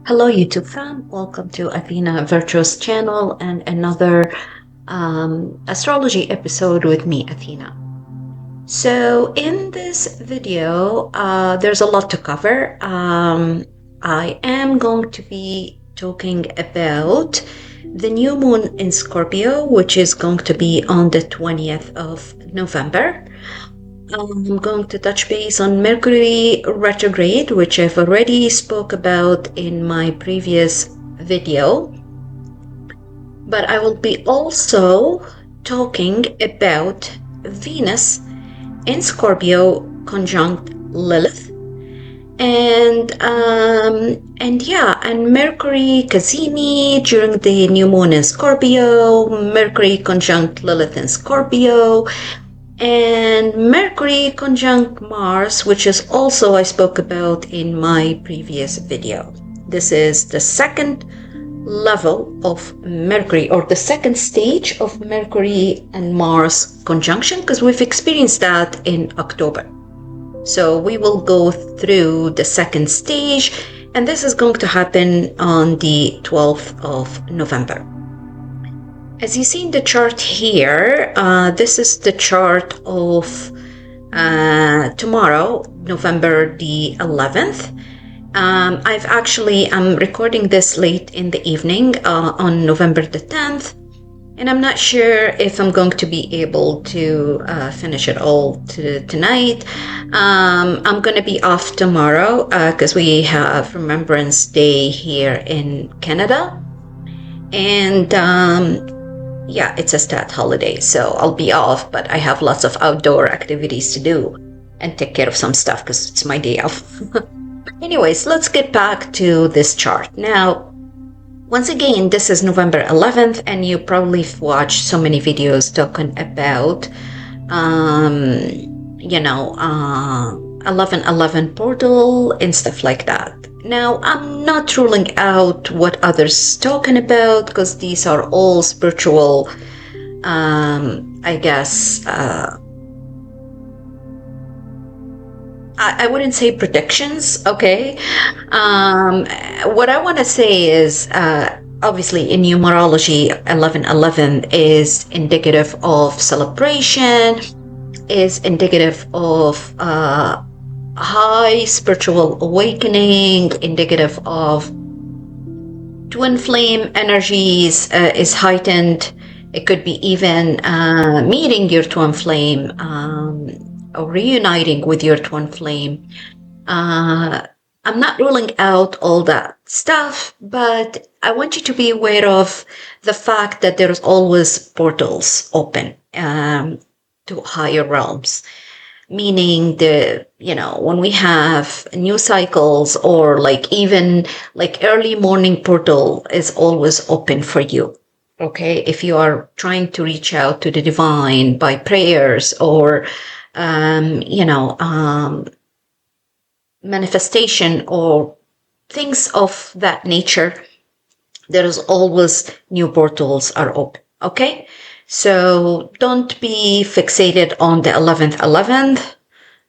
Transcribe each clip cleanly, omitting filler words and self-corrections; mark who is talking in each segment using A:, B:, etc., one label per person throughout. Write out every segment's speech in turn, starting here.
A: Hello YouTube fam, welcome to Athena Virtuous channel and another astrology episode with me, Athena. So in this video, there's a lot to cover. I am going to be talking about the new moon in Scorpio, which is going to be on the 20th of November. I'm going to touch base on Mercury retrograde, which I've already spoke about in my previous video. But I will be also talking about Venus in Scorpio conjunct Lilith. And Mercury Cassini during the new moon in Scorpio, Mercury conjunct Lilith in Scorpio, and Mercury conjunct Mars, which is also I spoke about in my previous video. This is the second level of Mercury, or the second stage of Mercury and Mars conjunction, because we've experienced that in October. So we will go through the second stage, and this is going to happen on the 12th of November. As you see in the chart here, this is the chart of tomorrow, November the 11th. I'm recording this late in the evening on November the 10th, and I'm not sure if I'm going to be able to finish it all tonight. I'm going to be off tomorrow because we have Remembrance Day here in Canada, and yeah, it's a stat holiday, so I'll be off, but I have lots of outdoor activities to do and take care of some stuff because it's my day off. Anyways, let's get back to this chart. Now, once again, this is November 11th, and you probably watched so many videos talking about, 1111 portal and stuff like that. Now, I'm not ruling out what others talking about, because these are all spiritual, I wouldn't say predictions, okay? What I want to say is, obviously in numerology, 1111 is indicative of celebration, is indicative of high spiritual awakening, indicative of twin flame energies, is heightened. It could be even meeting your twin flame, or reuniting with your twin flame. I'm not ruling out all that stuff, but I want you to be aware of the fact that there's always portals open to higher realms. Meaning when we have new cycles, or even early morning portal is always open for you. Okay, if you are trying to reach out to the divine by prayers, or manifestation, or things of that nature, there is always new portals are open. Okay, so don't be fixated on the 11th.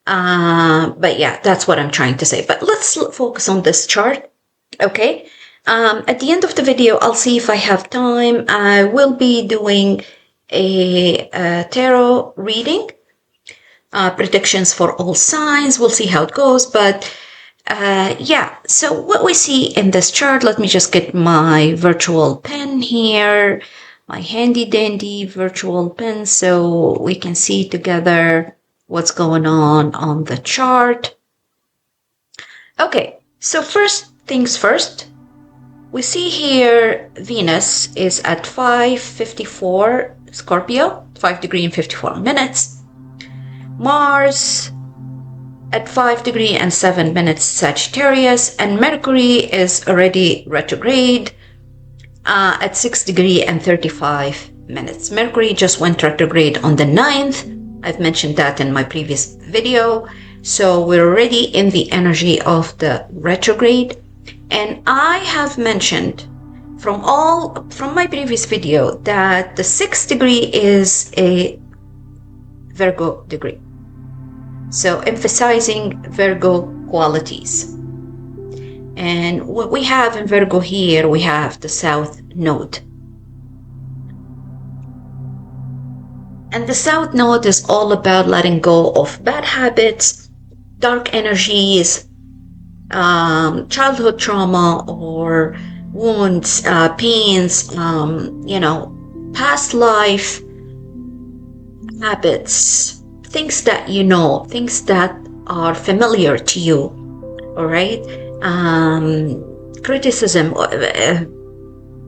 A: But yeah, that's what I'm trying to say. But let's focus on this chart. Okay, at the end of the video, I'll see if I have time. I will be doing a tarot reading, predictions for all signs. We'll see how it goes. But yeah, so what we see in this chart, let me just get my virtual pen here, my handy dandy virtual pen, so we can see together what's going on the chart. Okay, so first things first, we see here Venus is at 5:54 Scorpio, 5 degrees and 54 minutes. Mars at 5 degrees and 7 minutes Sagittarius, and Mercury is already retrograde at 6 degrees and 35 minutes. Mercury just went retrograde on the 9th. I've mentioned that in my previous video. So we're already in the energy of the retrograde. And I have mentioned from my previous video that the 6th degree is a Virgo degree. So emphasizing Virgo qualities. And what we have in Virgo here, we have the South Node. And the South Node is all about letting go of bad habits, dark energies, childhood trauma or wounds, pains, past life habits, things that you know, things that are familiar to you, all right? Criticism,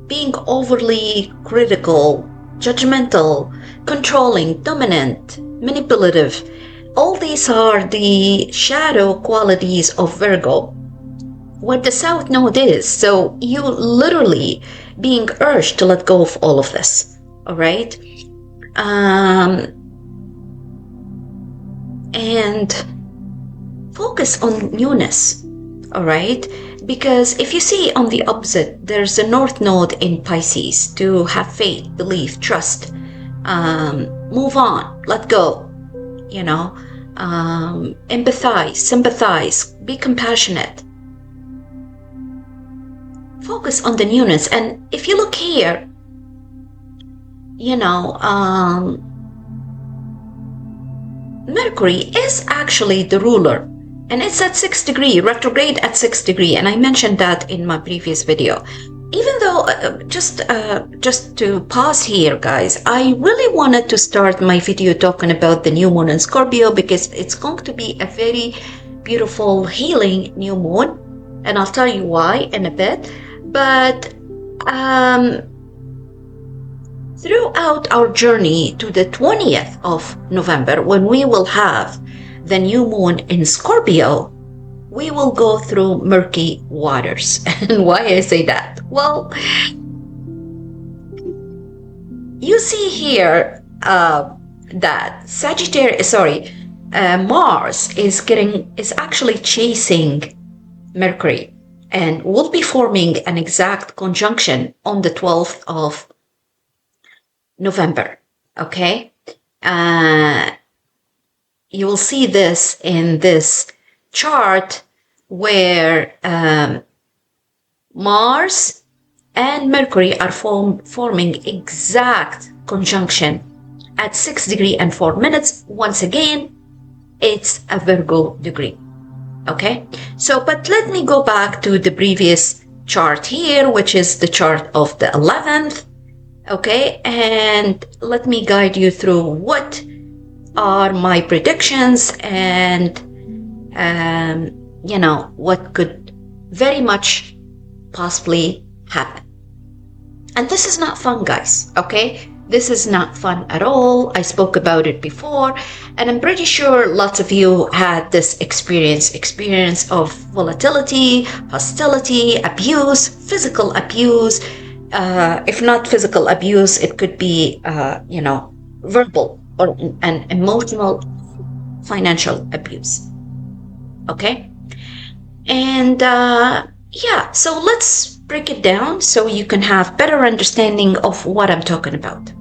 A: being overly critical, judgmental, controlling, dominant, manipulative. All these are the shadow qualities of Virgo, what the South Node is. So you literally being urged to let go of all of this, all right? And focus on newness, all right? Because if you see on the opposite, there's a North Node in Pisces, to have faith, belief, trust, move on, let go, empathize, sympathize, be compassionate. Focus on the newness. And if you look here, Mercury is actually the ruler, and it's at 6 degree, retrograde at 6 degree, and I mentioned that in my previous video. Even though, just to pause here, guys, I really wanted to start my video talking about the new moon in Scorpio, because it's going to be a very beautiful, healing new moon, and I'll tell you why in a bit. But throughout our journey to the 20th of November, when we will have the new moon in Scorpio, we will go through murky waters. And why I say that? Well, you see here that Mars is actually chasing Mercury, and will be forming an exact conjunction on the 12th of November, okay? You will see this in this chart where Mars and Mercury are forming exact conjunction at 6 degree and 4 minutes. Once again, it's a Virgo degree, okay? So, but let me go back to the previous chart here, which is the chart of the 11th, okay? And let me guide you through what are my predictions and what could very much possibly happen. And this is not fun, guys, okay? This is not fun at all. I spoke about it before, and I'm pretty sure lots of you had this experience of volatility, hostility, abuse, physical abuse. If not physical abuse, it could be, verbal or an emotional, financial abuse. Okay? And so let's break it down so you can have better understanding of what I'm talking about.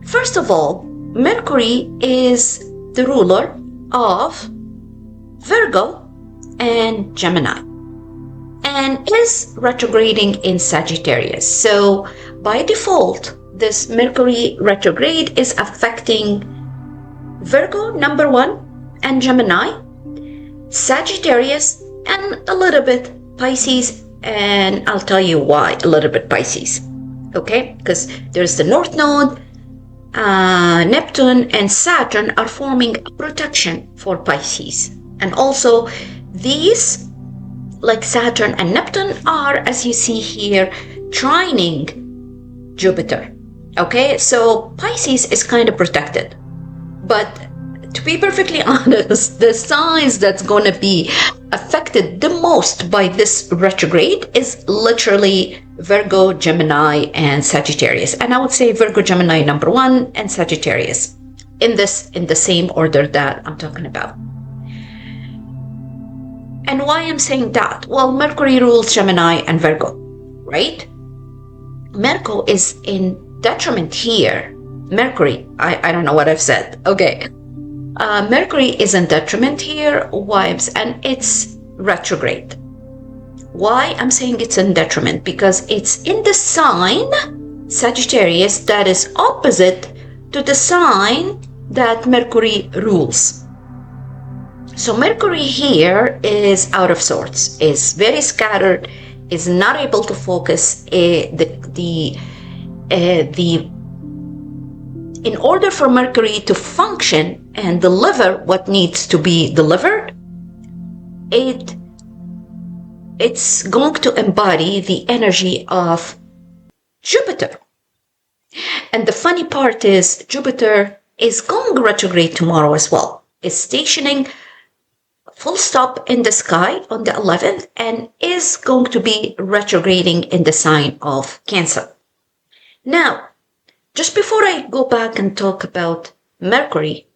A: First of all, Mercury is the ruler of Virgo and Gemini, and is retrograding in Sagittarius. So by default, this Mercury retrograde is affecting Virgo, number 1, and Gemini, Sagittarius, and a little bit Pisces, and I'll tell you why a little bit Pisces, okay? Because there's the North Node, Neptune and Saturn are forming a protection for Pisces. And also these, like Saturn and Neptune, are, as you see here, trining Jupiter, okay? So Pisces is kind of protected. But to be perfectly honest, the signs that's going to be affected the most by this retrograde is literally Virgo, Gemini, and Sagittarius. And I would say Virgo, Gemini, number 1, and Sagittarius in the same order that I'm talking about. And why I'm saying that? Well, Mercury rules Gemini and Virgo, right? Mercury is in detriment here. Mercury, I don't know what I've said. Okay. Mercury is in detriment here, wives, and it's retrograde. Why I'm saying it's in detriment? Because it's in the sign Sagittarius that is opposite to the sign that Mercury rules. So Mercury here is out of sorts, is very scattered, is not able to focus. In order for Mercury to function and deliver what needs to be delivered, it's going to embody the energy of Jupiter. And the funny part is Jupiter is going retrograde tomorrow as well. It's stationing full stop in the sky on the 11th and is going to be retrograding in the sign of Cancer. Now, just before I go back and talk about Mercury,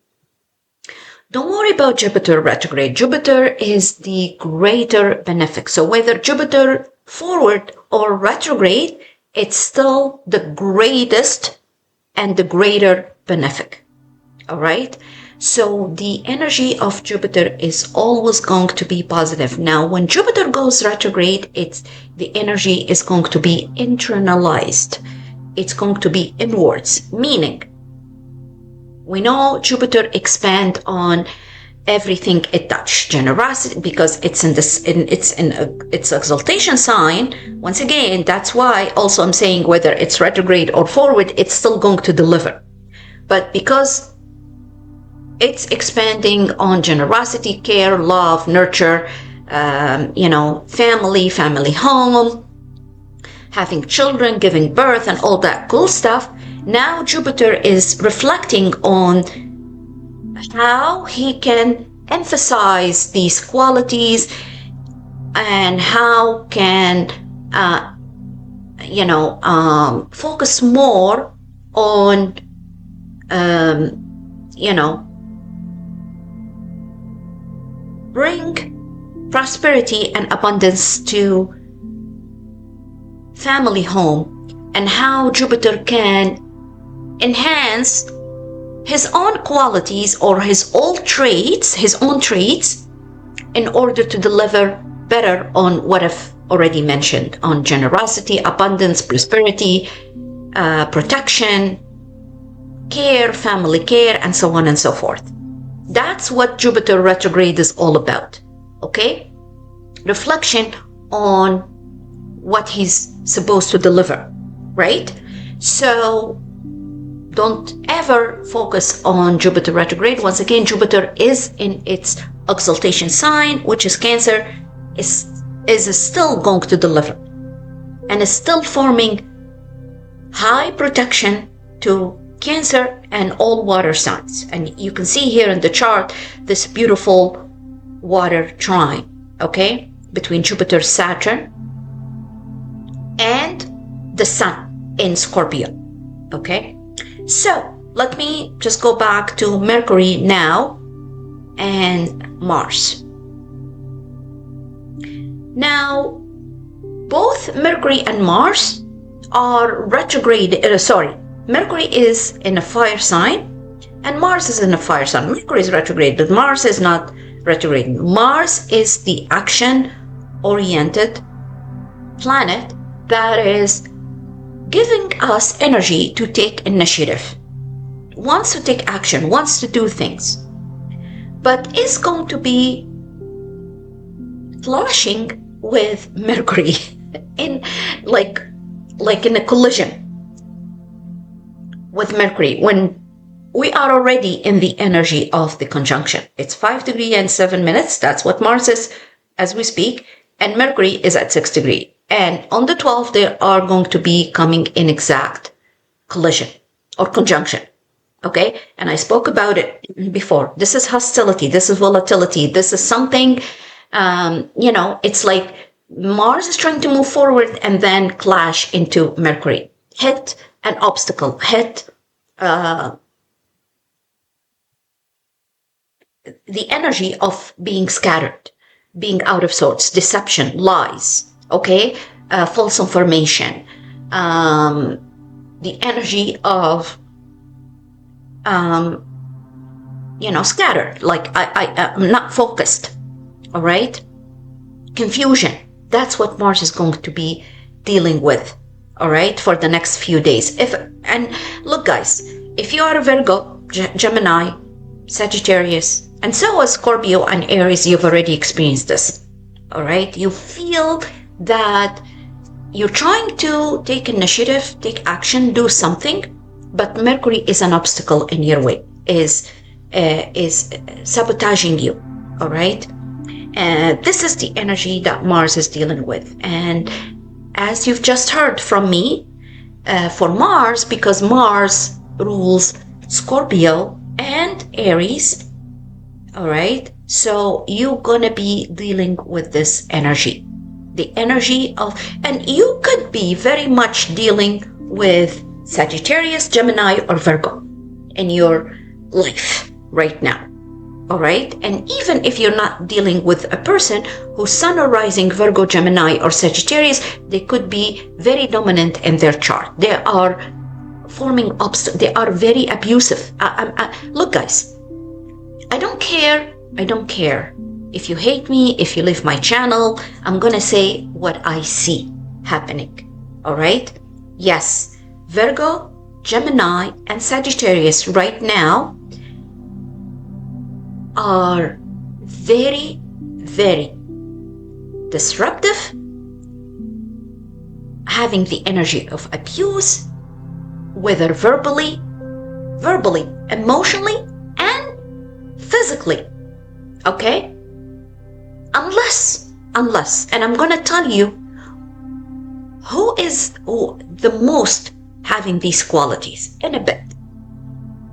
A: don't worry about Jupiter retrograde. Jupiter is the greater benefic. So whether Jupiter forward or retrograde, it's still the greatest and the greater benefic. All right? So the energy of Jupiter is always going to be positive. Now, when Jupiter goes retrograde, the energy is going to be internalized. It's going to be inwards, meaning we know Jupiter expand on everything it touches. Generosity, because it's in its exaltation sign. Once again, that's why also I'm saying whether it's retrograde or forward, it's still going to deliver. But because it's expanding on generosity, care, love, nurture, family home, having children, giving birth, and all that cool stuff. Now Jupiter is reflecting on how he can emphasize these qualities and how can, focus more on, bring prosperity and abundance to family home, and how Jupiter can enhance his own qualities or his own traits in order to deliver better on what I've already mentioned, on generosity, abundance, prosperity, protection, care, family care, and so on and so forth. That's what Jupiter retrograde is all about, okay? Reflection on what he's supposed to deliver, right? So don't ever focus on Jupiter retrograde. Once again, Jupiter is in its exaltation sign, which is Cancer, is still going to deliver and is still forming high protection to Cancer and all water signs. And you can see here in the chart this beautiful water trine, okay, between Jupiter, Saturn, and the Sun in Scorpio, okay? So let me just go back to Mercury now and Mars. Now, both Mercury and Mars are retrograde, Mercury is in a fire sign and Mars is in a fire sign. Mercury is retrograde, but Mars is not retrograde. Mars is the action-oriented planet that is giving us energy to take initiative, wants to take action, wants to do things, but is going to be clashing with Mercury in like in a collision with Mercury when we are already in the energy of the conjunction. It's 5 degrees and 7 minutes. That's what Mars is as we speak. And Mercury is at 6 degrees. And on the 12th, they are going to be coming in exact collision or conjunction. Okay? And I spoke about it before. This is hostility. This is volatility. This is something, it's like Mars is trying to move forward and then clash into Mercury. Hit an obstacle, hit the energy of being scattered, being out of sorts, deception, lies, okay, false information, the energy of, scattered, like I'm not focused, all right, confusion, That's what Mars is going to be dealing with, all right, for the next few days. And look, guys, if you are a Virgo, Gemini, Sagittarius, and so is Scorpio and Aries, you've already experienced this, all right? You feel that you're trying to take initiative, take action, do something, but Mercury is an obstacle in your way, is sabotaging you, all right? And this is the energy that Mars is dealing with. And as you've just heard from me, for Mars, because Mars rules Scorpio and Aries, all right? So you're gonna be dealing with this energy, the energy of, and you could be very much dealing with Sagittarius, Gemini, or Virgo in your life right now. All right. And even if you're not dealing with a person whose sun or rising Virgo, Gemini, or Sagittarius, they could be very dominant in their chart. They are forming obstacles. They are very abusive. Look, guys, I don't care. I don't care if you hate me, if you leave my channel. I'm going to say what I see happening. All right. Yes, Virgo, Gemini, and Sagittarius right now are very, very disruptive, having the energy of abuse, whether verbally, emotionally, and physically. Okay? Unless, and I'm gonna tell you who is the most having these qualities in a bit.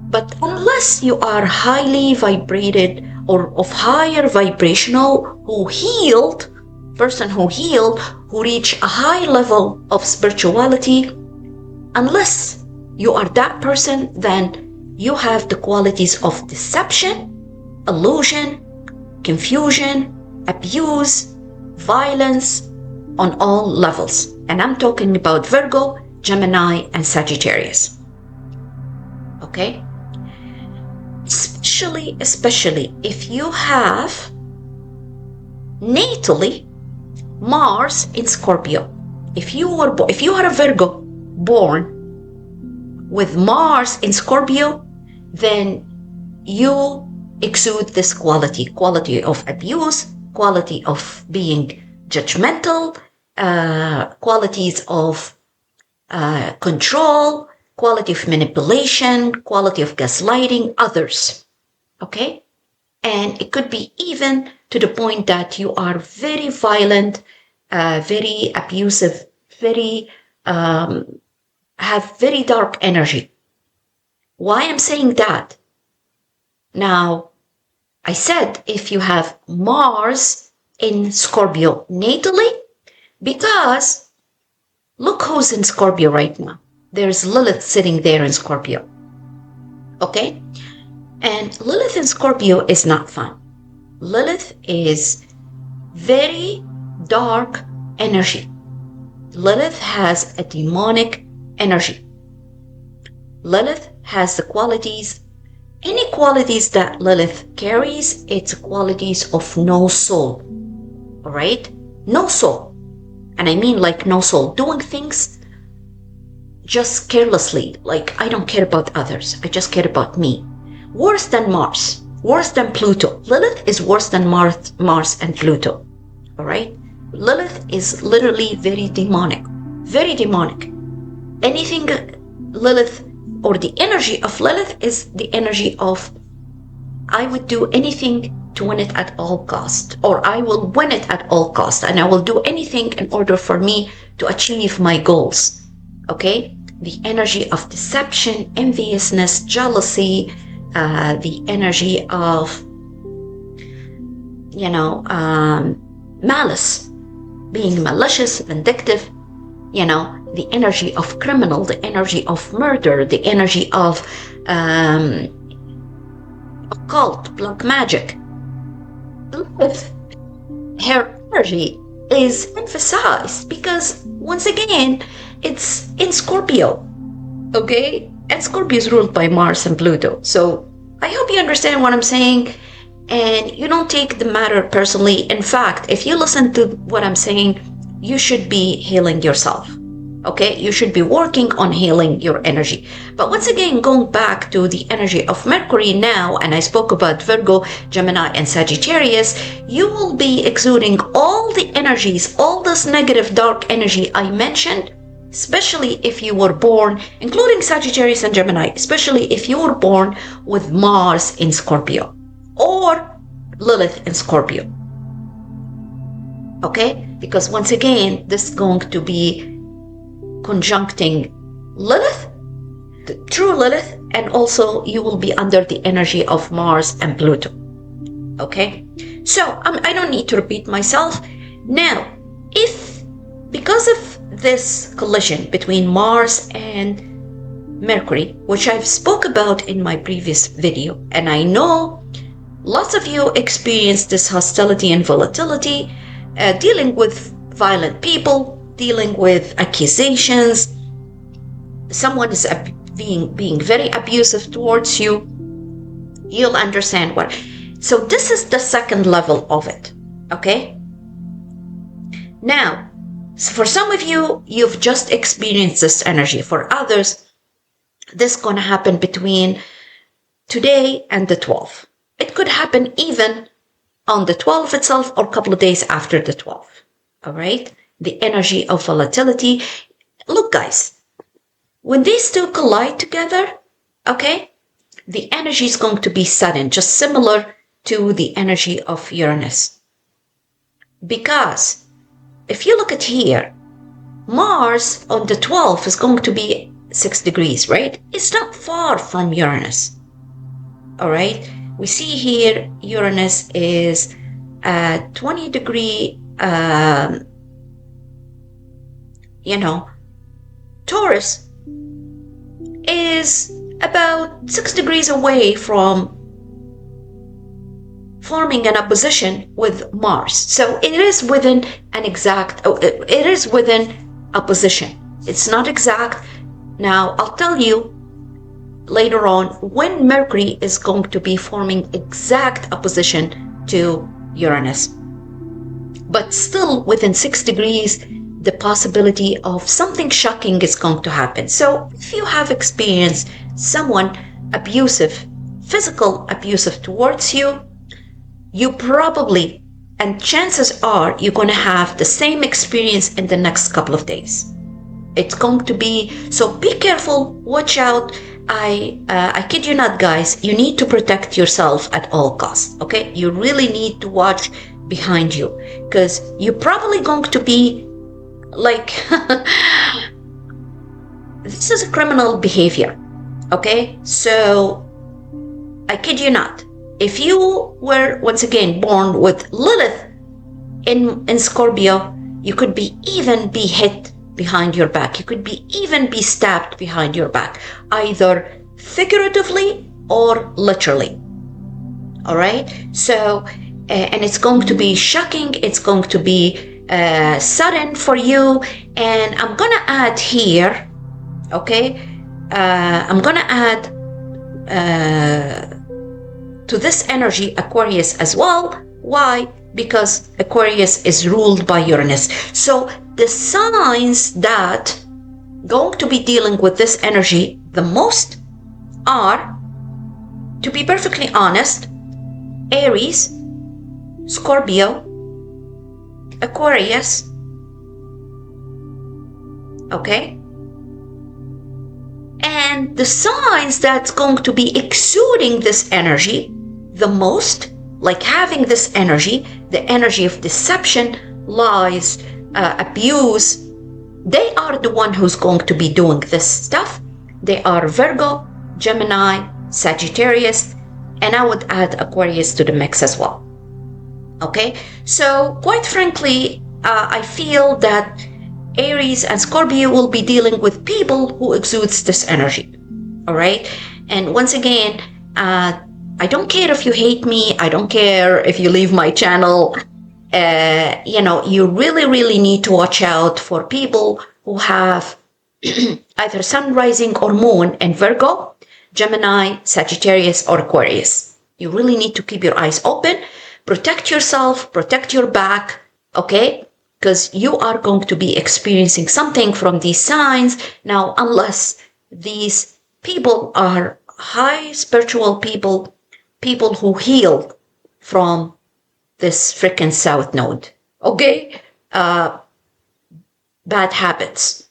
A: But unless you are highly vibrated or of higher vibrational, who reach a high level of spirituality, unless you are that person, then you have the qualities of deception, illusion, confusion, abuse, violence on all levels. And I'm talking about Virgo, Gemini, and Sagittarius. Okay? Especially if you have natally Mars in Scorpio. If you are a Virgo born with Mars in Scorpio, then you exude this quality of abuse, quality of being judgmental, qualities of control, quality of manipulation, quality of gaslighting others, okay? And it could be even to the point that you are very violent, very abusive, very, have very dark energy. Why I'm saying that? Now, I said if you have Mars in Scorpio natally, because look who's in Scorpio right now. There's Lilith sitting there in Scorpio. Okay? And Lilith in Scorpio is not fun. Lilith is very dark energy. Lilith has a demonic energy. Lilith has the qualities, any qualities that Lilith carries, it's qualities of no soul. All right? No soul. And I mean like no soul. Doing things just carelessly, like I don't care about others, I just care about me. Worse than Mars, worse than Pluto. Lilith is worse than Mars and Pluto. All right? Lilith is literally very demonic, very demonic. Anything Lilith, or the energy of Lilith, is the energy of I would do anything to win it at all cost, or I will win it at all cost, and I will do anything in order for me to achieve my goals. Okay? The energy of deception, enviousness, jealousy, the energy of, malice, being malicious, vindictive, the energy of criminal, the energy of murder, the energy of occult, black magic. Lilith, her energy is emphasized because, once again, it's in Scorpio, okay? And Scorpio is ruled by Mars and Pluto. So I hope you understand what I'm saying. and you don't take the matter personally. In fact, if you listen to what I'm saying, you should be healing yourself. Okay, you should be working on healing your energy. But once again, going back to the energy of Mercury now, and I spoke about Virgo, Gemini, and Sagittarius, you will be exuding all the energies, all this negative dark energy I mentioned, especially if you were born, including Sagittarius and Gemini, especially if you were born with Mars in Scorpio or Lilith in Scorpio. Okay, because once again, this is going to be conjuncting Lilith, the true Lilith, and also you will be under the energy of Mars and Pluto. Okay, so I don't need to repeat myself. Now, if because of this collision between Mars and Mercury, which I've spoke about in my previous video, and I know lots of you experience this hostility and volatility, dealing with violent people, dealing with accusations, someone is being very abusive towards you, you'll understand what. So this is the second level of it, okay? Now, for some of you, you've just experienced this energy. For others, this is going to happen between today and the 12th. It could happen even on the 12th itself or a couple of days after the 12th, all right? The energy of volatility. Look, guys, when these two collide together, okay, the energy is going to be sudden, just similar to the energy of Uranus. Because if you look at here, Mars on the 12th is going to be 6 degrees, right? It's not far from Uranus, all right? We see here Uranus is 20 degree, Taurus is about 6 degrees away from forming an opposition with Mars. So it is within it is within opposition. It's not exact. Now, I'll tell you later on when Mercury is going to be forming exact opposition to Uranus. But still within 6 degrees, the possibility of something shocking is going to happen. So if you have experienced someone abusive, physical abusive towards you, you probably, and chances are, you're going to have the same experience in the next couple of days. It's going to be, so be careful, watch out. I kid you not, guys, you need to protect yourself at all costs, okay? You really need to watch behind you, because you're probably going to be like, this is a criminal behavior, okay? So, I kid you not, if you were, once again, born with Lilith in Scorpio, you could even be hit behind your back. You could even be stabbed behind your back, either figuratively or literally. All right? So, and it's going to be shocking. It's going to be sudden for you. And I'm going to add here, okay? I'm going to add to this energy Aquarius as well. Why? Because Aquarius is ruled by Uranus. So the signs that going to be dealing with this energy the most are, to be perfectly honest, Aries, Scorpio, Aquarius, okay? And the signs that's going to be exuding this energy the most, like having this energy, the energy of deception, lies, abuse, they are the one who's going to be doing this stuff. They are Virgo, Gemini, Sagittarius, and I would add Aquarius to the mix as well. Okay, so quite frankly, I feel that Aries and Scorpio will be dealing with people who exudes this energy. All right, and once again, I don't care if you hate me. I don't care if you leave my channel. You really need to watch out for people who have either sun, rising, or moon in Virgo, Gemini, Sagittarius, or Aquarius. You really need to keep your eyes open, protect yourself, protect your back, okay? Because you are going to be experiencing something from these signs. Now, unless these people are high spiritual people, people who heal from this freaking South Node, okay? Bad habits.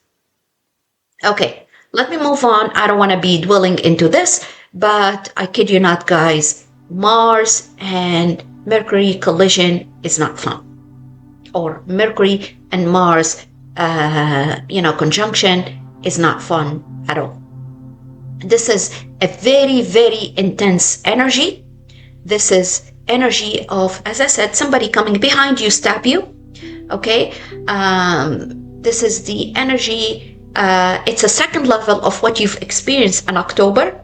A: Okay, let me move on. I don't want to be dwelling into this, but I kid you not, guys, Mars and Mercury collision is not fun. Or Mercury and Mars, conjunction is not fun at all. This is a very, very intense energy. This is energy of, as I said, somebody coming behind you, stab you. Okay, this is the energy. It's a second level of what you've experienced in October.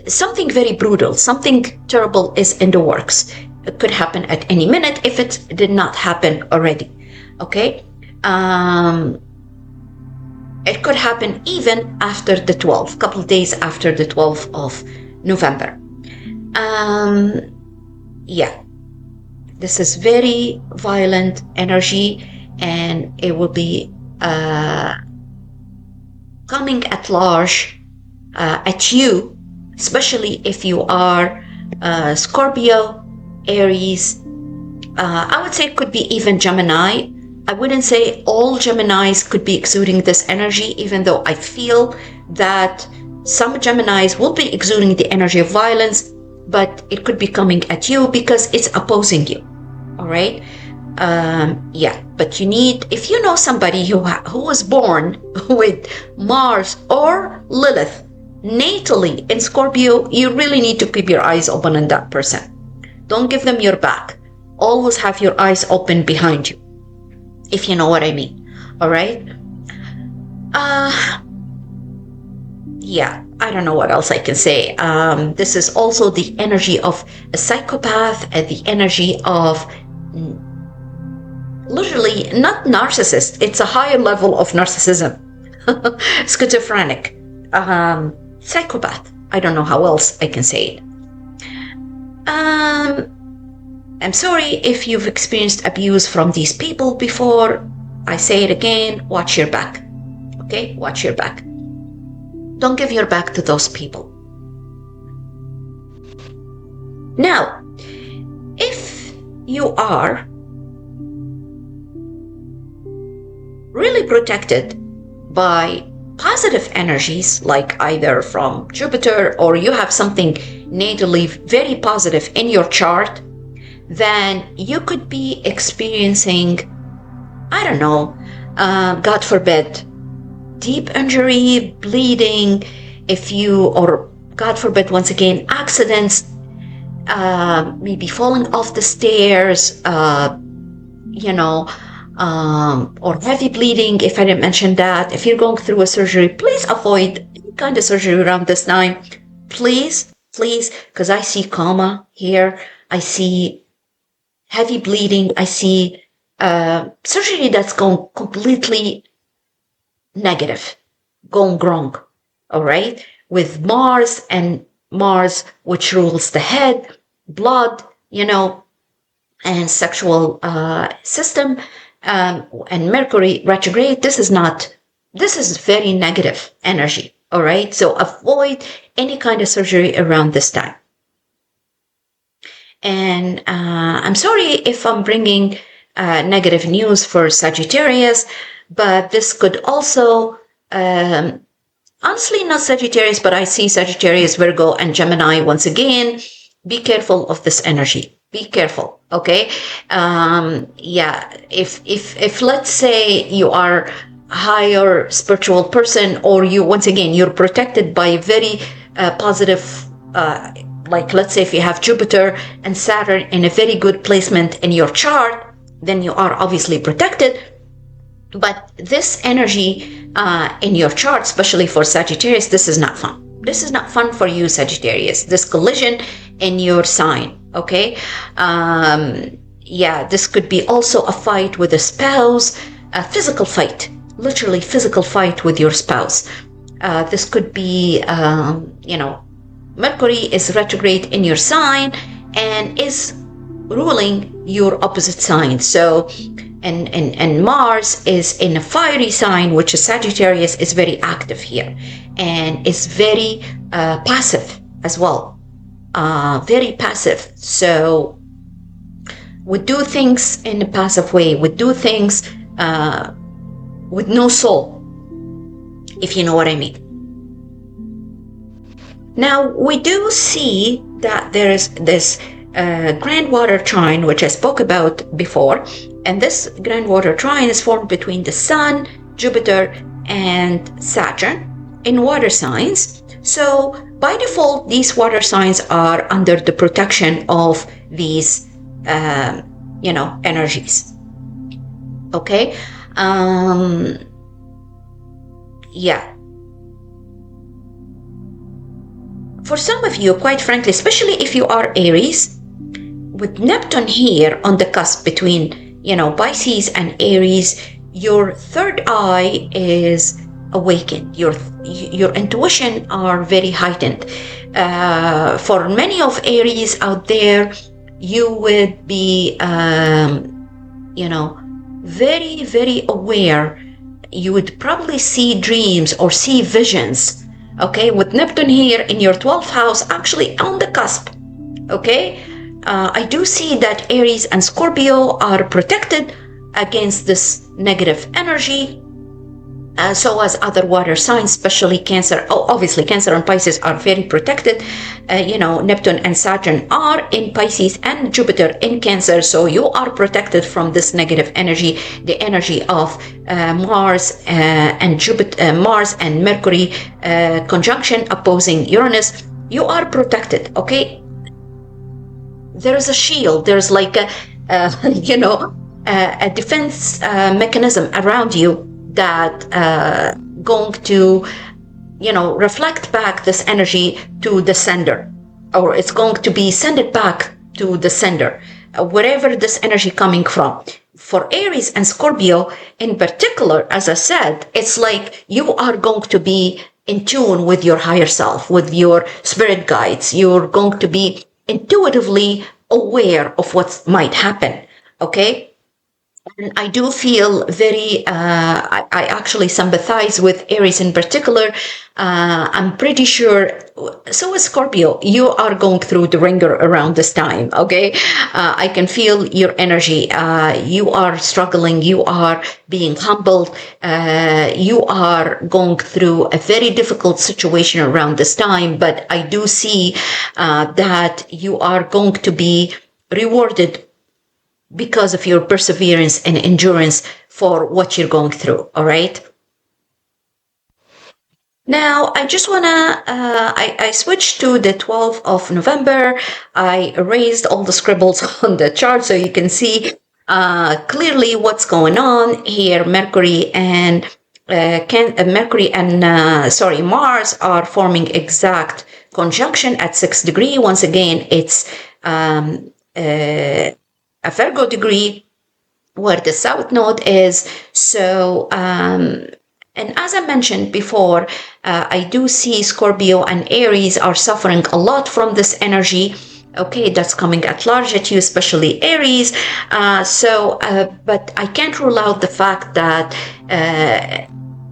A: Something very brutal, something terrible is in the works. It could happen at any minute if it did not happen already. Okay, it could happen even after the 12th, couple of days after the 12th of November. Yeah, this is very violent energy, and it will be coming at large at you, especially if you are Scorpio, Aries. I would say it could be even Gemini. I wouldn't say all Geminis could be exuding this energy, even though I feel that some Geminis will be exuding the energy of violence, but it could be coming at you because it's opposing you. All right. Yeah, but you need, if you know somebody who was born with Mars or Lilith natally in Scorpio, you really need to keep your eyes open on that person. Don't give them your back. Always have your eyes open behind you, if you know what I mean. All right. Yeah, I don't know what else I can say. This is also the energy of a psychopath and the energy of literally not narcissist. It's a higher level of narcissism. Schizophrenic. Psychopath. I don't know how else I can say it. I'm sorry if you've experienced abuse from these people before. I say it again, watch your back. Okay, watch your back. Don't give your back to those people. Now, if you are really protected by positive energies, like either from Jupiter or you have something natally very positive in your chart, then you could be experiencing, I don't know, God forbid, deep injury, bleeding, or God forbid, once again, accidents, maybe falling off the stairs, or heavy bleeding, if I didn't mention that. If you're going through a surgery, please avoid any kind of surgery around this time. Please, because I see coma here. I see heavy bleeding. I see surgery that's going completely negative, going wrong. All right? With Mars, which rules the head, blood, and sexual system, and Mercury retrograde, this is very negative energy. All right, so avoid any kind of surgery around this time. And I'm sorry if I'm bringing negative news for Sagittarius, but this could also, honestly, not Sagittarius, but I see Sagittarius, Virgo, and Gemini once again. Be careful of this energy. Be careful, okay? Yeah, if let's say you are a higher spiritual person, or you're protected by very positive, like let's say if you have Jupiter and Saturn in a very good placement in your chart, then you are obviously protected. But this energy in your chart, especially for Sagittarius, this is not fun. This is not fun for you, Sagittarius. This collision in your sign, okay? Yeah, this could be also a fight with a spouse, a physical fight, literally physical fight with your spouse. This could be, Mercury is retrograde in your sign and is ruling your opposite sign. So, and Mars is in a fiery sign, which is Sagittarius, is very active here and is very passive as well. Very passive. So we do things in a passive way. We do things with no soul, if you know what I mean. Now, we do see that there is this grand water trine, which I spoke about before. And this grand water trine is formed between the Sun, Jupiter, and Saturn in water signs. So by default, these water signs are under the protection of these, energies. Okay? Yeah. For some of you, quite frankly, especially if you are Aries, with Neptune here on the cusp between, Pisces and Aries, your third eye is awakened. Your intuition are very heightened. For many of Aries out there, you would be, very, very aware. You would probably see dreams or see visions. Okay, with Neptune here in your 12th house, actually on the cusp. Okay, I do see that Aries and Scorpio are protected against this negative energy. So as other water signs, especially Cancer. Oh, obviously Cancer and Pisces are very protected. Neptune and Saturn are in Pisces and Jupiter in Cancer. So you are protected from this negative energy, the energy of Mars and Jupiter, Mars and Mercury conjunction opposing Uranus. You are protected, okay? There is a shield. There's like a defense mechanism around you that going to, reflect back this energy to the sender, or it's going to be sent back to the sender, wherever this energy coming from. For Aries and Scorpio in particular, as I said, it's like you are going to be in tune with your higher self, with your spirit guides. You're going to be intuitively aware of what might happen, okay? And I do feel very, I actually sympathize with Aries in particular. I'm pretty sure, so is Scorpio, you are going through the ringer around this time, okay? I can feel your energy. You are struggling, you are being humbled, you are going through a very difficult situation around this time, but I do see that you are going to be rewarded because of your perseverance and endurance for what you're going through, all right? Now, I just want to, I switched to the 12th of November. I erased all the scribbles on the chart so you can see clearly what's going on here. Mercury and Mars are forming exact conjunction at 6 degrees. Once again, it's a Virgo degree where the south node is. So, and as I mentioned before, I do see Scorpio and Aries are suffering a lot from this energy. Okay, that's coming at large at you, especially Aries. But I can't rule out the fact that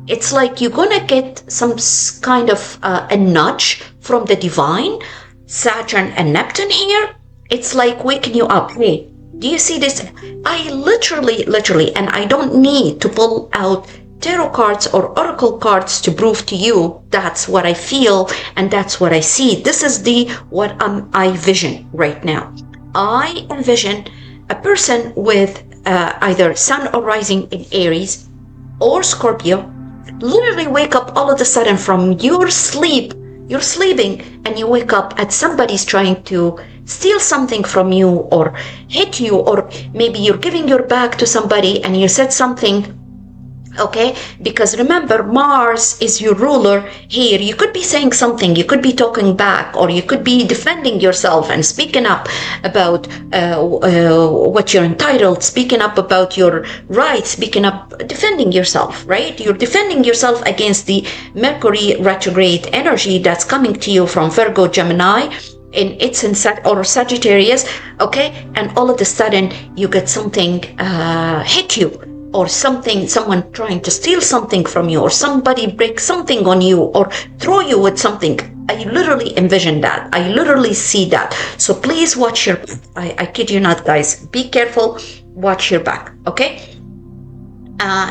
A: it's like you're gonna get some kind of a nudge from the divine. Saturn and Neptune here, it's like waking you up. Hey, do you see this? I literally, and I don't need to pull out tarot cards or oracle cards to prove to you that's what I feel and that's what I see. This is what I vision right now. I envision a person with either sun or rising in Aries or Scorpio literally wake up all of a sudden from your sleep. You're sleeping and you wake up and somebody's trying to steal something from you or hit you, or maybe you're giving your back to somebody and you said something Okay, because remember, Mars is your ruler here. You could be saying something, you could be talking back, or you could be defending yourself and speaking up about what you're entitled, speaking up about your rights, speaking up, defending yourself, right? You're defending yourself against the Mercury retrograde energy that's coming to you from Virgo, Gemini, in it's in or Sagittarius. Okay, and all of a sudden you get something hit you, or someone trying to steal something from you, or somebody break something on you, or throw you with something. I literally envision that. I literally see that. So please watch your back. I kid you not, guys. Be careful. Watch your back. Okay.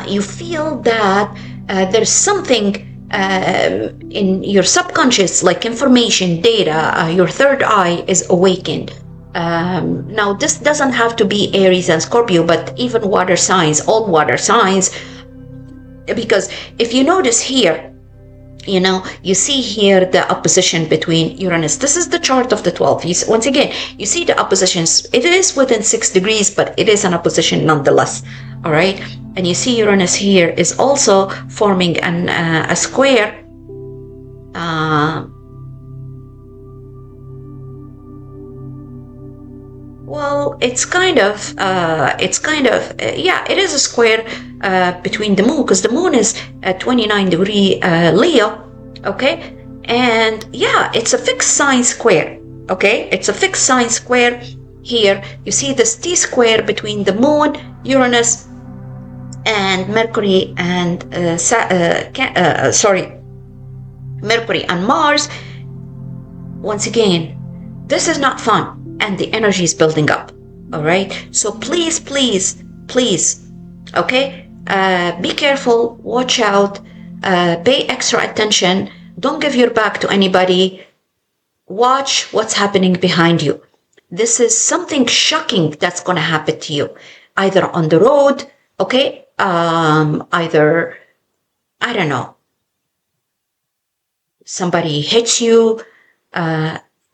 A: You feel that there's something in your subconscious, like information, data, your third eye is awakened. Now, this doesn't have to be Aries and Scorpio, but even water signs, all water signs, because if you notice here, you see here the opposition between Uranus. This is the chart of the 12. Once again, you see the oppositions. It is within 6 degrees, but it is an opposition nonetheless. All right. And you see Uranus here is also forming a square. Well, it's kind of, yeah, it is a square between the moon, because the moon is at 29 degree Leo, okay? And yeah, it's a fixed sign square, okay? It's a fixed sign square here. You see this T-square between the moon, Uranus, and Mercury and, Mercury and Mars. Once again, this is not fun. And the energy is building up. All right. So please, okay, be careful, watch out, pay extra attention. Don't give your back to anybody. Watch what's happening behind you. This is something shocking that's going to happen to you, either on the road, okay, either, I don't know, somebody hits you.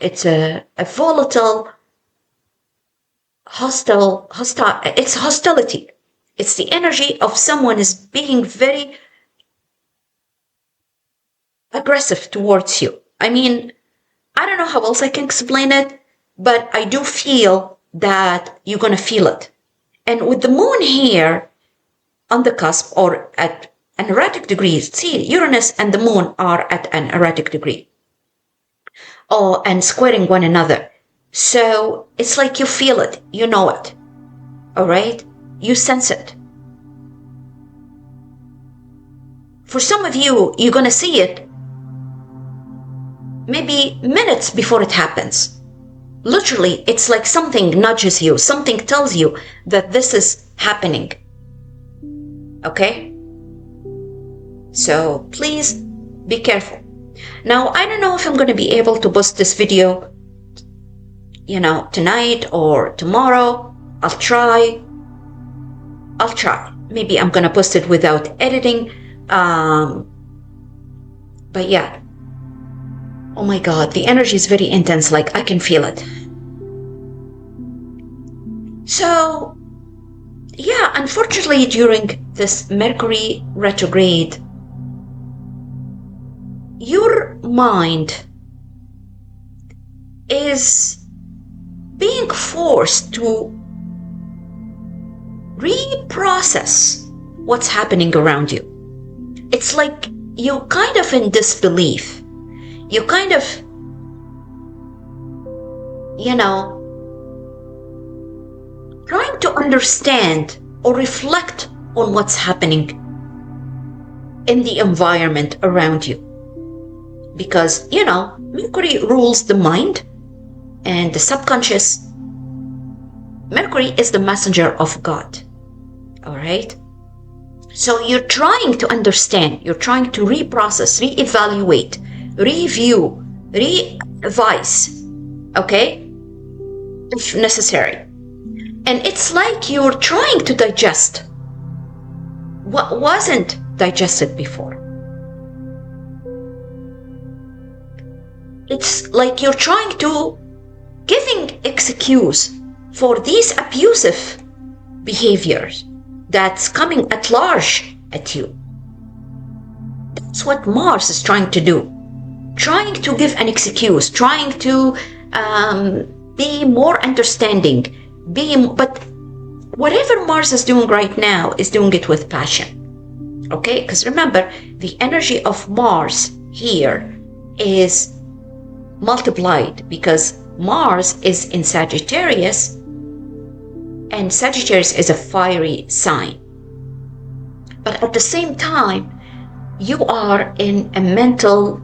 A: It's a volatile, hostile, it's hostility. It's the energy of someone is being very aggressive towards you. I mean, I don't know how else I can explain it, but I do feel that you're going to feel it. And with the moon here on the cusp, or at an erratic degree, see, Uranus and the moon are at an erratic degree. Oh, and squaring one another. So it's like you feel it, you know it, all right? You sense it. For some of you, you're going to see it maybe minutes before it happens. Literally, it's like something nudges you, something tells you that this is happening, okay? So please be careful. Now, I don't know if I'm going to be able to post this video, tonight or tomorrow. I'll try. Maybe I'm going to post it without editing. But yeah. Oh my God, the energy is very intense. Like, I can feel it. So, yeah, unfortunately, during this Mercury retrograde, your mind is being forced to reprocess what's happening around you. It's like you're kind of in disbelief. You're kind of, trying to understand or reflect on what's happening in the environment around you. Because, Mercury rules the mind and the subconscious. Mercury is the messenger of God. All right? So you're trying to understand, you're trying to reprocess, reevaluate, review, revise, okay? If necessary. And it's like you're trying to digest what wasn't digested before. It's like you're trying to giving excuse for these abusive behaviors that's coming at large at you. That's what Mars is trying to do. Trying to give an excuse, trying to be more understanding, but whatever Mars is doing right now is doing it with passion. Okay, because remember, the energy of Mars here is multiplied because Mars is in Sagittarius, and Sagittarius is a fiery sign. But at the same time, you are in a mental,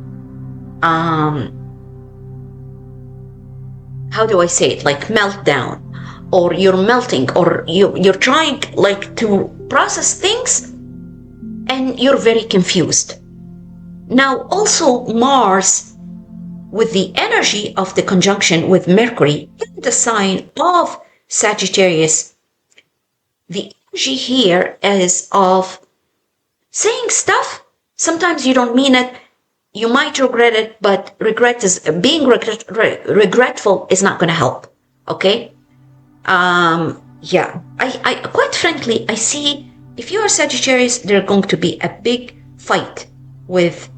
A: how do I say it, like meltdown, or you're melting, or you're trying like to process things and you're very confused. Now also Mars, with the energy of the conjunction with Mercury in the sign of Sagittarius, the energy here is of saying stuff. Sometimes you don't mean it, you might regret it, but being regretful is not going to help. Okay. Yeah, I quite frankly, I see if you are Sagittarius, there's going to be a big fight with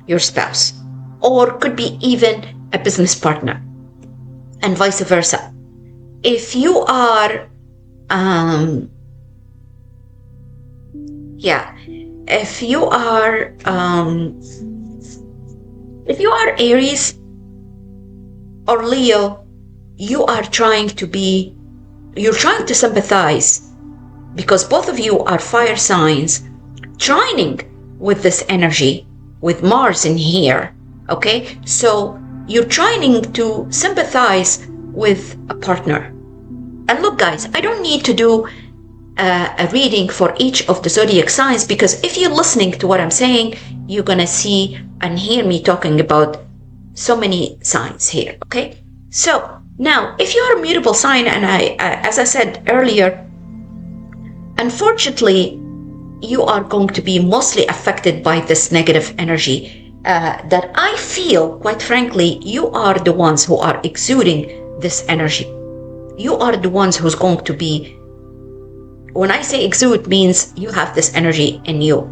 A: your spouse, or could be even a business partner, and vice versa. If you are, if you are Aries or Leo, you're trying to sympathize, because both of you are fire signs, trining with this energy, with Mars in here, okay? So you're trying to sympathize with a partner. And look, guys, I don't need to do a reading for each of the zodiac signs, because if you're listening to what I'm saying, you're gonna see and hear me talking about so many signs here, okay? So now, if you're a mutable sign, and as I said earlier, unfortunately, you are going to be mostly affected by this negative energy that I feel, quite frankly, you are the ones who are exuding this energy. You are the ones who's going to be, when I say exude, means you have this energy in you,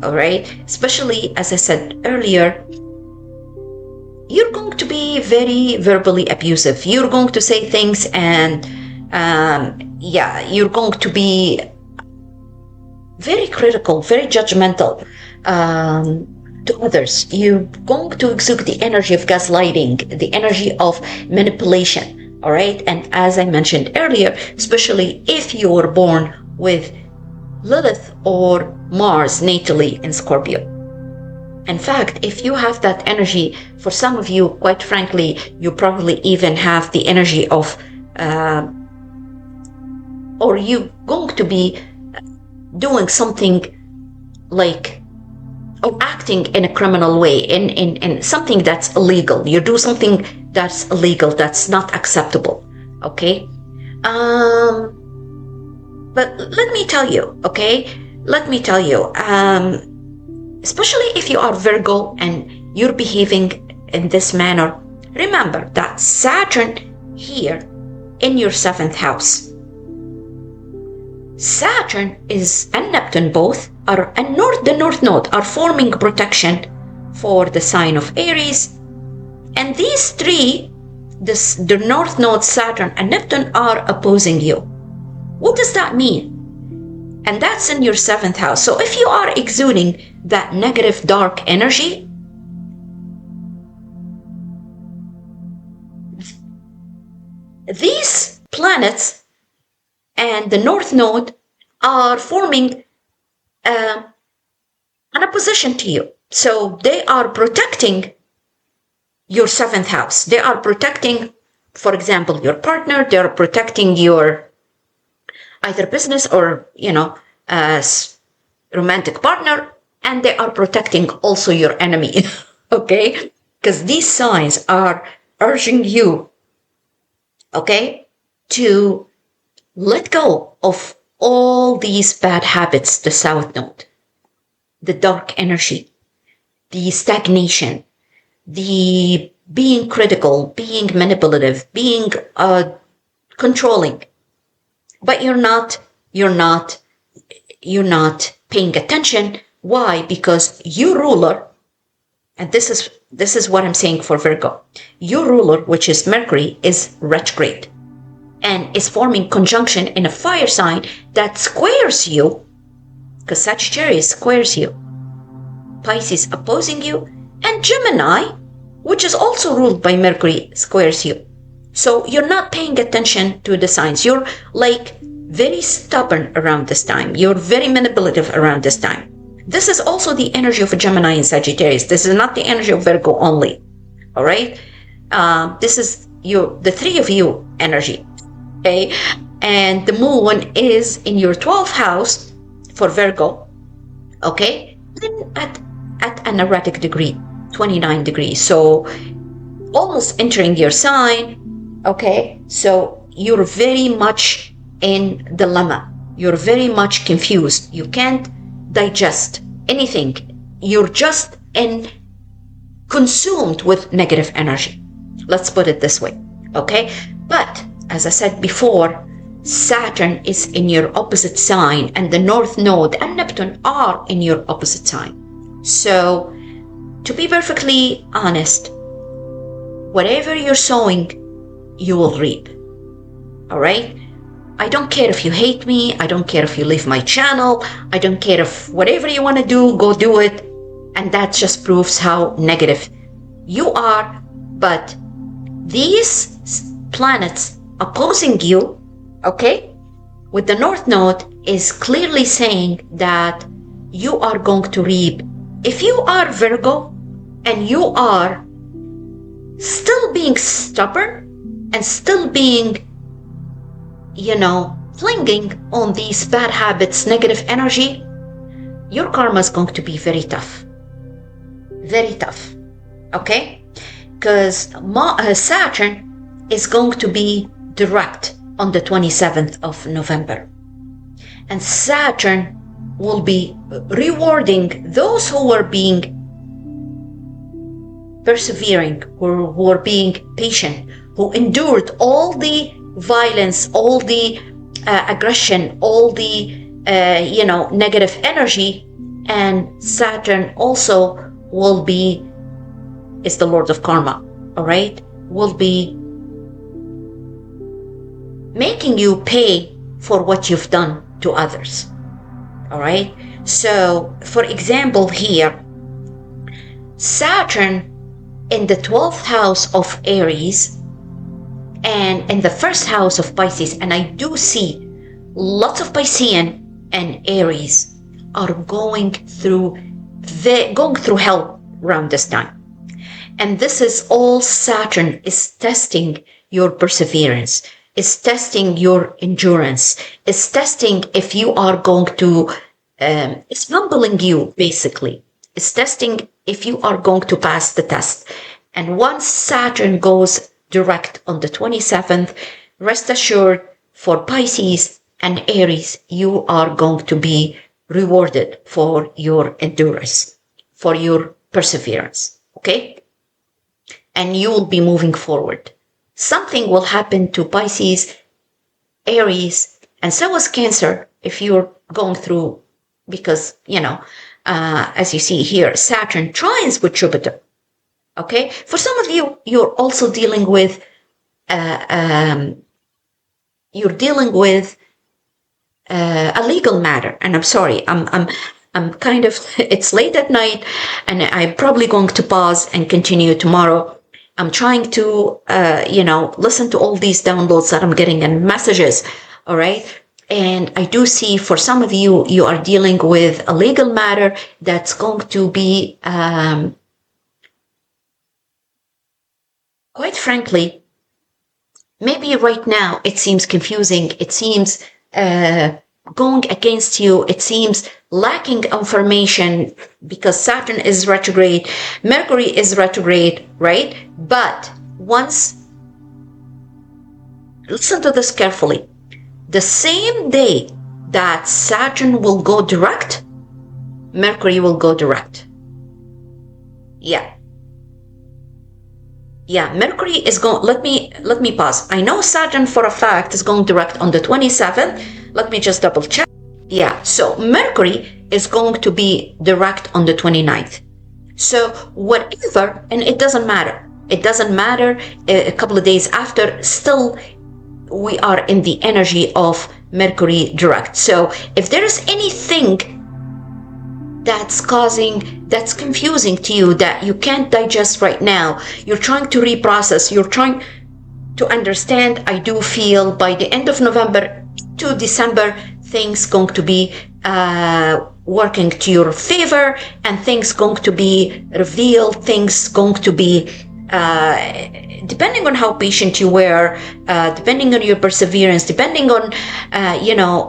A: all right? Especially, as I said earlier, you're going to be very verbally abusive. You're going to say things and you're going to be very critical, very judgmental to others. You're going to exude the energy of gaslighting, the energy of manipulation, all right? And as I mentioned earlier, especially if you were born with Lilith or Mars natally in Scorpio. In fact, if you have that energy, for some of you, quite frankly, you probably even have the energy of, or you going to be doing something like, or acting in a criminal way, in something that's illegal. You do something that's illegal, that's not acceptable, okay? But let me tell you, okay? Especially if you are Virgo and you're behaving in this manner, remember that Saturn here in your 7th house. Saturn and Neptune both are, and the North Node are forming protection for the sign of Aries. And these three, the North Node, Saturn, and Neptune are opposing you. What does that mean? And that's in your 7th house. So if you are exuding that negative, dark energy, these planets and the North Node are forming an opposition to you. So they are protecting your 7th house. They are protecting, for example, your partner. They are protecting your either business or, romantic partner. And they are protecting also your enemy, okay? Because these signs are urging you, okay, to let go of all these bad habits, the South Node, the dark energy, the stagnation, the being critical, being manipulative, being controlling. But you're not you're not paying attention. Why? Because your ruler, and this is what I'm saying for Virgo, your ruler, which is Mercury, is retrograde and is forming conjunction in a fire sign that squares you, because Sagittarius squares you, Pisces opposing you, and Gemini, which is also ruled by Mercury, squares you. So you're not paying attention to the signs. You're like very stubborn around this time. You're very manipulative around this time. This is also the energy of a Gemini and Sagittarius. This is not the energy of Virgo only. All right? This is the three of you energy. Okay? And the moon is in your 12th house for Virgo. Okay? Then at an erratic degree, 29 degrees. So almost entering your sign. Okay? So you're very much in dilemma. You're very much confused. You can't digest anything. You're just consumed with negative energy. Let's put it this way. Okay? But as I said before, Saturn is in your opposite sign, and the North Node and Neptune are in your opposite sign. So, to be perfectly honest, whatever you're sowing, you will reap. All right? I don't care if you hate me. I don't care if you leave my channel. I don't care if whatever you want to do, go do it. And that just proves how negative you are. But these planets opposing you, okay, with the North Node is clearly saying that you are going to reap. If you are Virgo and you are still being stubborn and still being, clinging on these bad habits, negative energy, your karma is going to be very tough. Very tough. Okay? Because Saturn is going to be direct on the 27th of November. And Saturn will be rewarding those who are being persevering, who are being patient, who endured all the violence, all the aggression, all the negative energy. And Saturn also is the Lord of Karma, all right, will be making you pay for what you've done to others. All right. So, for example, here, Saturn in the 12th house of Aries and in the first house of Pisces, and I do see lots of Piscean and Aries are going through hell around this time. And this is all Saturn is testing your perseverance, is testing your endurance, is testing if you are going to, it's humbling you basically. It's testing if you are going to pass the test. And once Saturn goes direct on the 27th, rest assured for Pisces and Aries, you are going to be rewarded for your endurance, for your perseverance. Okay? And you will be moving forward. Something will happen to Pisces, Aries, and so is Cancer if you're going through, because, as you see here, Saturn trines with Jupiter. Okay? For some of you, you're also dealing with, a legal matter. And I'm sorry, I'm kind of, it's late at night and I'm probably going to pause and continue tomorrow. I'm trying to, listen to all these downloads that I'm getting and messages. All right. And I do see for some of you, you are dealing with a legal matter that's going to be, quite frankly, maybe right now it seems confusing. It seems, going against you. It seems lacking information because Saturn is retrograde, Mercury is retrograde, right? But listen to this carefully. The same day that Saturn will go direct, Mercury will go direct. Yeah, Mercury is going, let me pause. I know Saturn for a fact is going direct on the 27th. Let me just double check. Yeah, so Mercury is going to be direct on the 29th. So whatever, and it doesn't matter. It doesn't matter a couple of days after, still we are in the energy of Mercury direct. So if there is anything that's confusing to you, that you can't digest right now, you're trying to reprocess, you're trying to understand, I do feel by the end of November to December, things going to be working to your favor, and things going to be revealed, things going to be depending on how patient you were, depending on your perseverance, depending on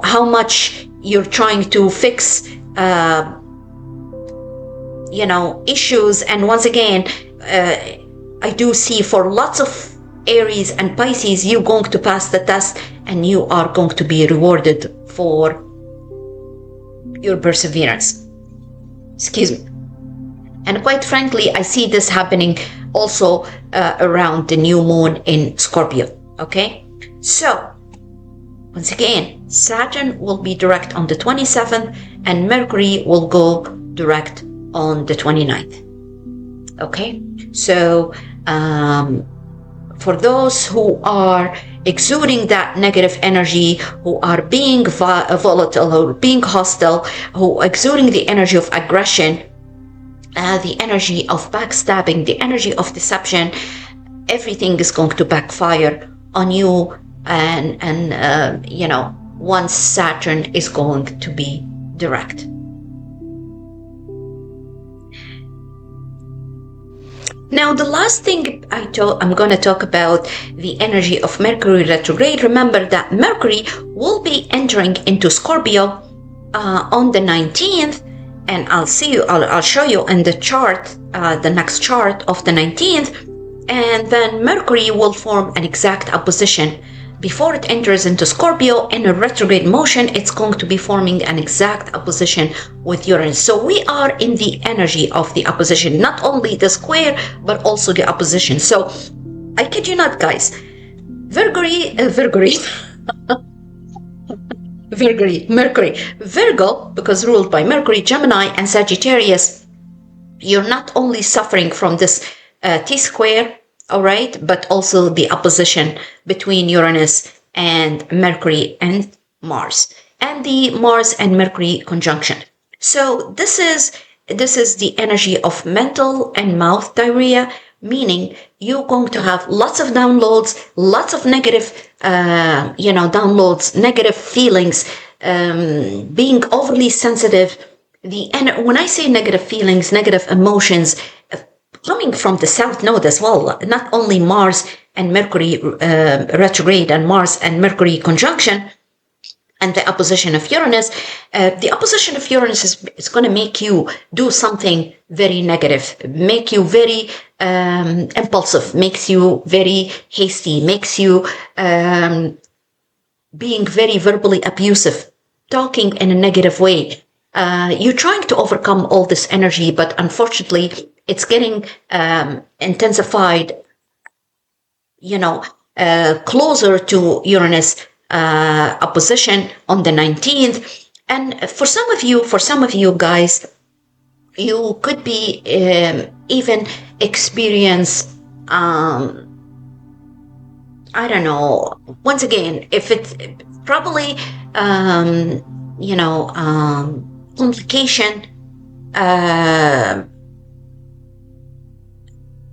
A: how much you're trying to fix issues. And once again, I do see for lots of Aries and Pisces, you're going to pass the test and you are going to be rewarded for your perseverance. Excuse me. And quite frankly, I see this happening also around the new moon in Scorpio. Okay? So, once again, Saturn will be direct on the 27th and Mercury will go direct on the 29th. Okay? So, for those who are exuding that negative energy, who are being volatile, who are being hostile, who are exuding the energy of aggression, the energy of backstabbing, the energy of deception, everything is going to backfire on you. And once Saturn is going to be direct. Now, the last thing I'm going to talk about the energy of Mercury retrograde. Remember that Mercury will be entering into Scorpio on the 19th, and I'll show you in the chart, the next chart of the 19th, and then Mercury will form an exact opposition. Before it enters into Scorpio in a retrograde motion, it's going to be forming an exact opposition with Uranus. So we are in the energy of the opposition, not only the square, but also the opposition. So I kid you not, guys. Mercury, Virgo, because ruled by Mercury, Gemini, and Sagittarius, you're not only suffering from this T-square, all right, but also the opposition between Uranus and Mercury and Mars, and the Mars and Mercury conjunction. So this is the energy of mental and mouth diarrhea, meaning you're going to have lots of downloads, lots of negative, downloads, negative feelings, being overly sensitive. When I say negative feelings, negative emotions, coming from the South Node as well, not only Mars and Mercury retrograde and Mars and Mercury conjunction, and the opposition of Uranus. The opposition of Uranus is going to make you do something very negative, make you very impulsive, makes you very hasty, makes you being very verbally abusive, talking in a negative way. You're trying to overcome all this energy, but unfortunately, it's getting intensified, closer to Uranus opposition on the 19th. And for some of you guys, you could be even experience, I don't know, once again, if it's probably, complication,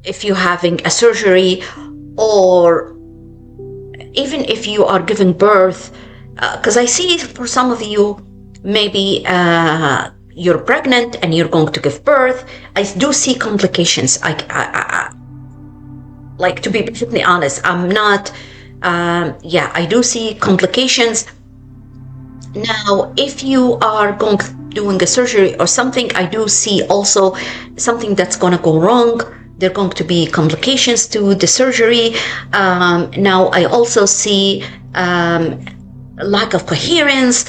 A: if you're having a surgery, or even if you are giving birth, because I see for some of you, maybe you're pregnant and you're going to give birth. I do see complications. I like, to be perfectly honest, I'm not, I do see complications. Now, if you are doing a surgery or something, I do see also something that's going to go wrong. There are going to be complications to the surgery. Now, I also see lack of coherence,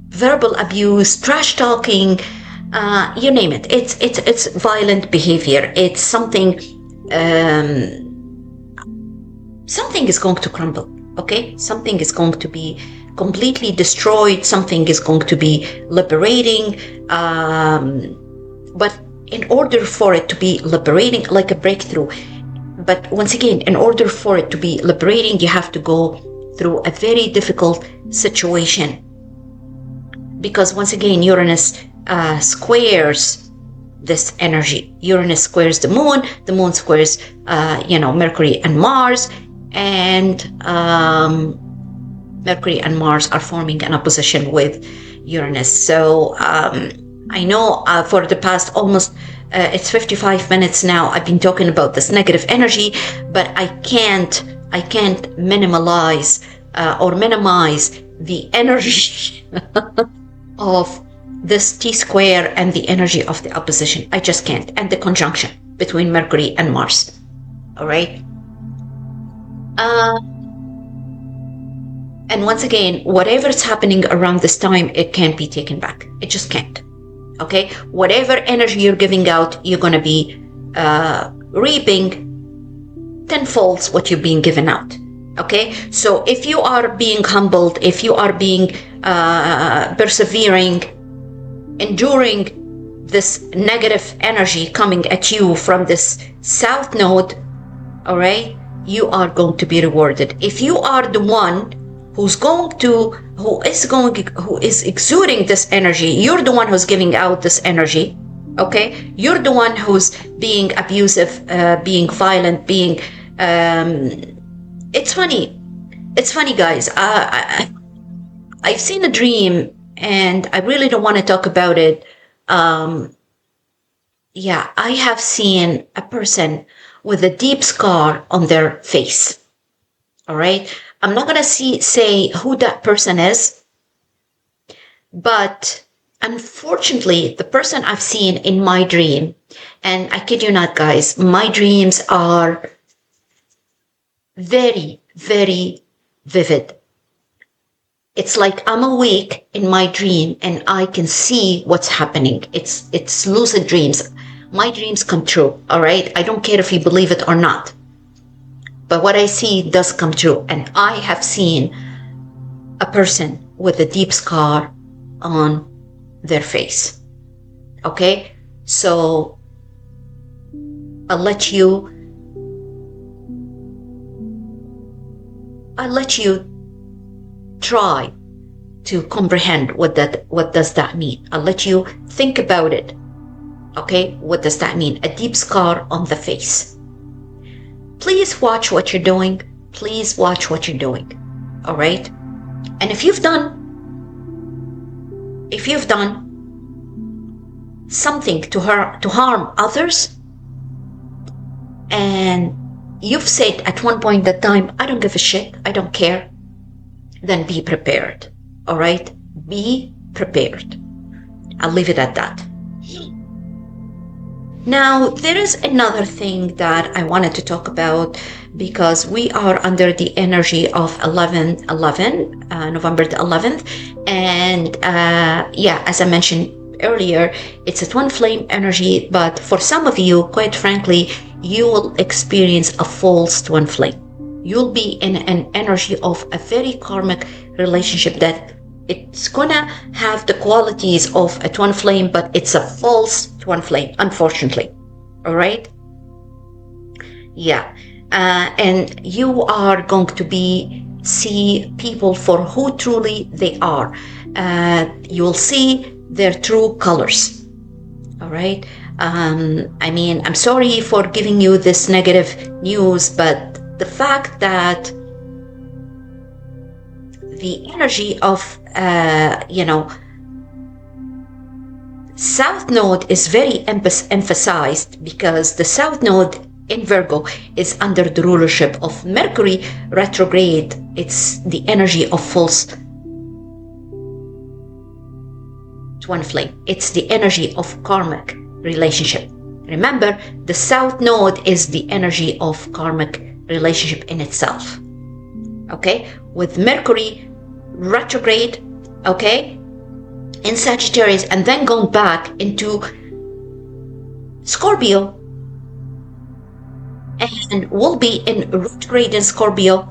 A: verbal abuse, trash talking, you name it. It's violent behavior. It's something is going to crumble. Okay, something is going to be completely destroyed, something is going to be liberating, but in order for it to be liberating, like a breakthrough, but once again, in order for it to be liberating, you have to go through a very difficult situation, because once again, Uranus squares this energy. Uranus squares the moon squares Mercury and Mars, and Mercury and Mars are forming an opposition with Uranus. So I know for the past almost it's 55 minutes now, I've been talking about this negative energy, but I can't minimize or minimize the energy of this T square and the energy of the opposition. I just can't. And the conjunction between Mercury and Mars. All right. And once again, whatever's happening around this time, it can't be taken back. It just can't. Okay. Whatever energy you're giving out, you're going to be reaping tenfold what you're being given out. Okay. So if you are being humbled, if you are being persevering, enduring this negative energy coming at you from this south node, all right, you are going to be rewarded. If you are the one who is exuding this energy, you're the one who's giving out this energy. Okay, you're the one who's being abusive, being violent, being it's funny guys. I've seen a dream, and I really don't want to talk about it. Yeah, I have seen a person with a deep scar on their face. All right. I'm not going to say who that person is, but unfortunately, the person I've seen in my dream, and I kid you not, guys, my dreams are very, very vivid. It's like I'm awake in my dream and I can see what's happening. It's lucid dreams. My dreams come true, all right? I don't care if you believe it or not. But what I see does come true. And I have seen a person with a deep scar on their face. Okay? So I'll let you try to comprehend what does that mean. I'll let you think about it. Okay? What does that mean? A deep scar on the face. Please watch what you're doing. Please watch what you're doing. All right? And if you've done something to harm others, and you've said at one point that time, I don't give a shit, I don't care, then be prepared. All right? Be prepared. I'll leave it at that. Now, there is another thing that I wanted to talk about, because we are under the energy of 11/11, November the 11th. And as I mentioned earlier, it's a twin flame energy, but for some of you, quite frankly, you will experience a false twin flame. You'll be in an energy of a very karmic relationship that it's gonna have the qualities of a twin flame, but it's a false twin flame, unfortunately. All right? Yeah. And you are going to see people for who truly they are. You will see their true colors. All right? I'm sorry for giving you this negative news, but the fact that the energy of South Node is very emphasized, because the South Node in Virgo is under the rulership of Mercury retrograde. It's the energy of false twin flame. It's the energy of karmic relationship. Remember, the South Node is the energy of karmic relationship in itself. Okay? With Mercury retrograde, okay, in Sagittarius, and then going back into Scorpio, and will be in retrograde in Scorpio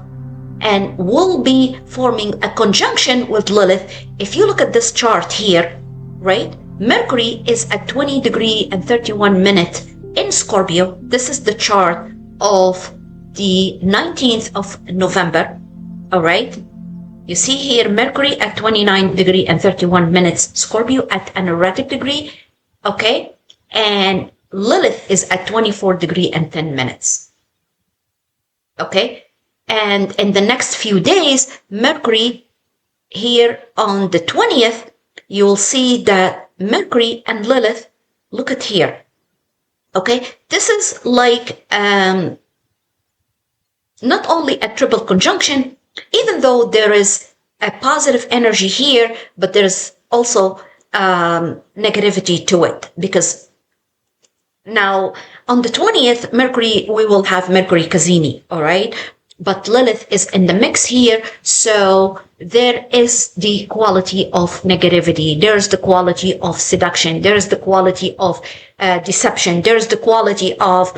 A: and will be forming a conjunction with Lilith. If you look at this chart here, right, Mercury is at 20 degree and 31 minutes in Scorpio. This is the chart of the 19th of November, all right? You see here Mercury at 29 degree and 31 minutes, Scorpio at an erratic degree, okay? And Lilith is at 24 degree and 10 minutes, okay? And in the next few days, Mercury here on the 20th, you will see that Mercury and Lilith, look at here, okay? This is like not only a triple conjunction, even though there is a positive energy here, but there's also negativity to it, because now on the 20th, Mercury, we will have Mercury Cassini, all right? But Lilith is in the mix here, so there is the quality of negativity, there's the quality of seduction, there's the quality of deception, there's the quality of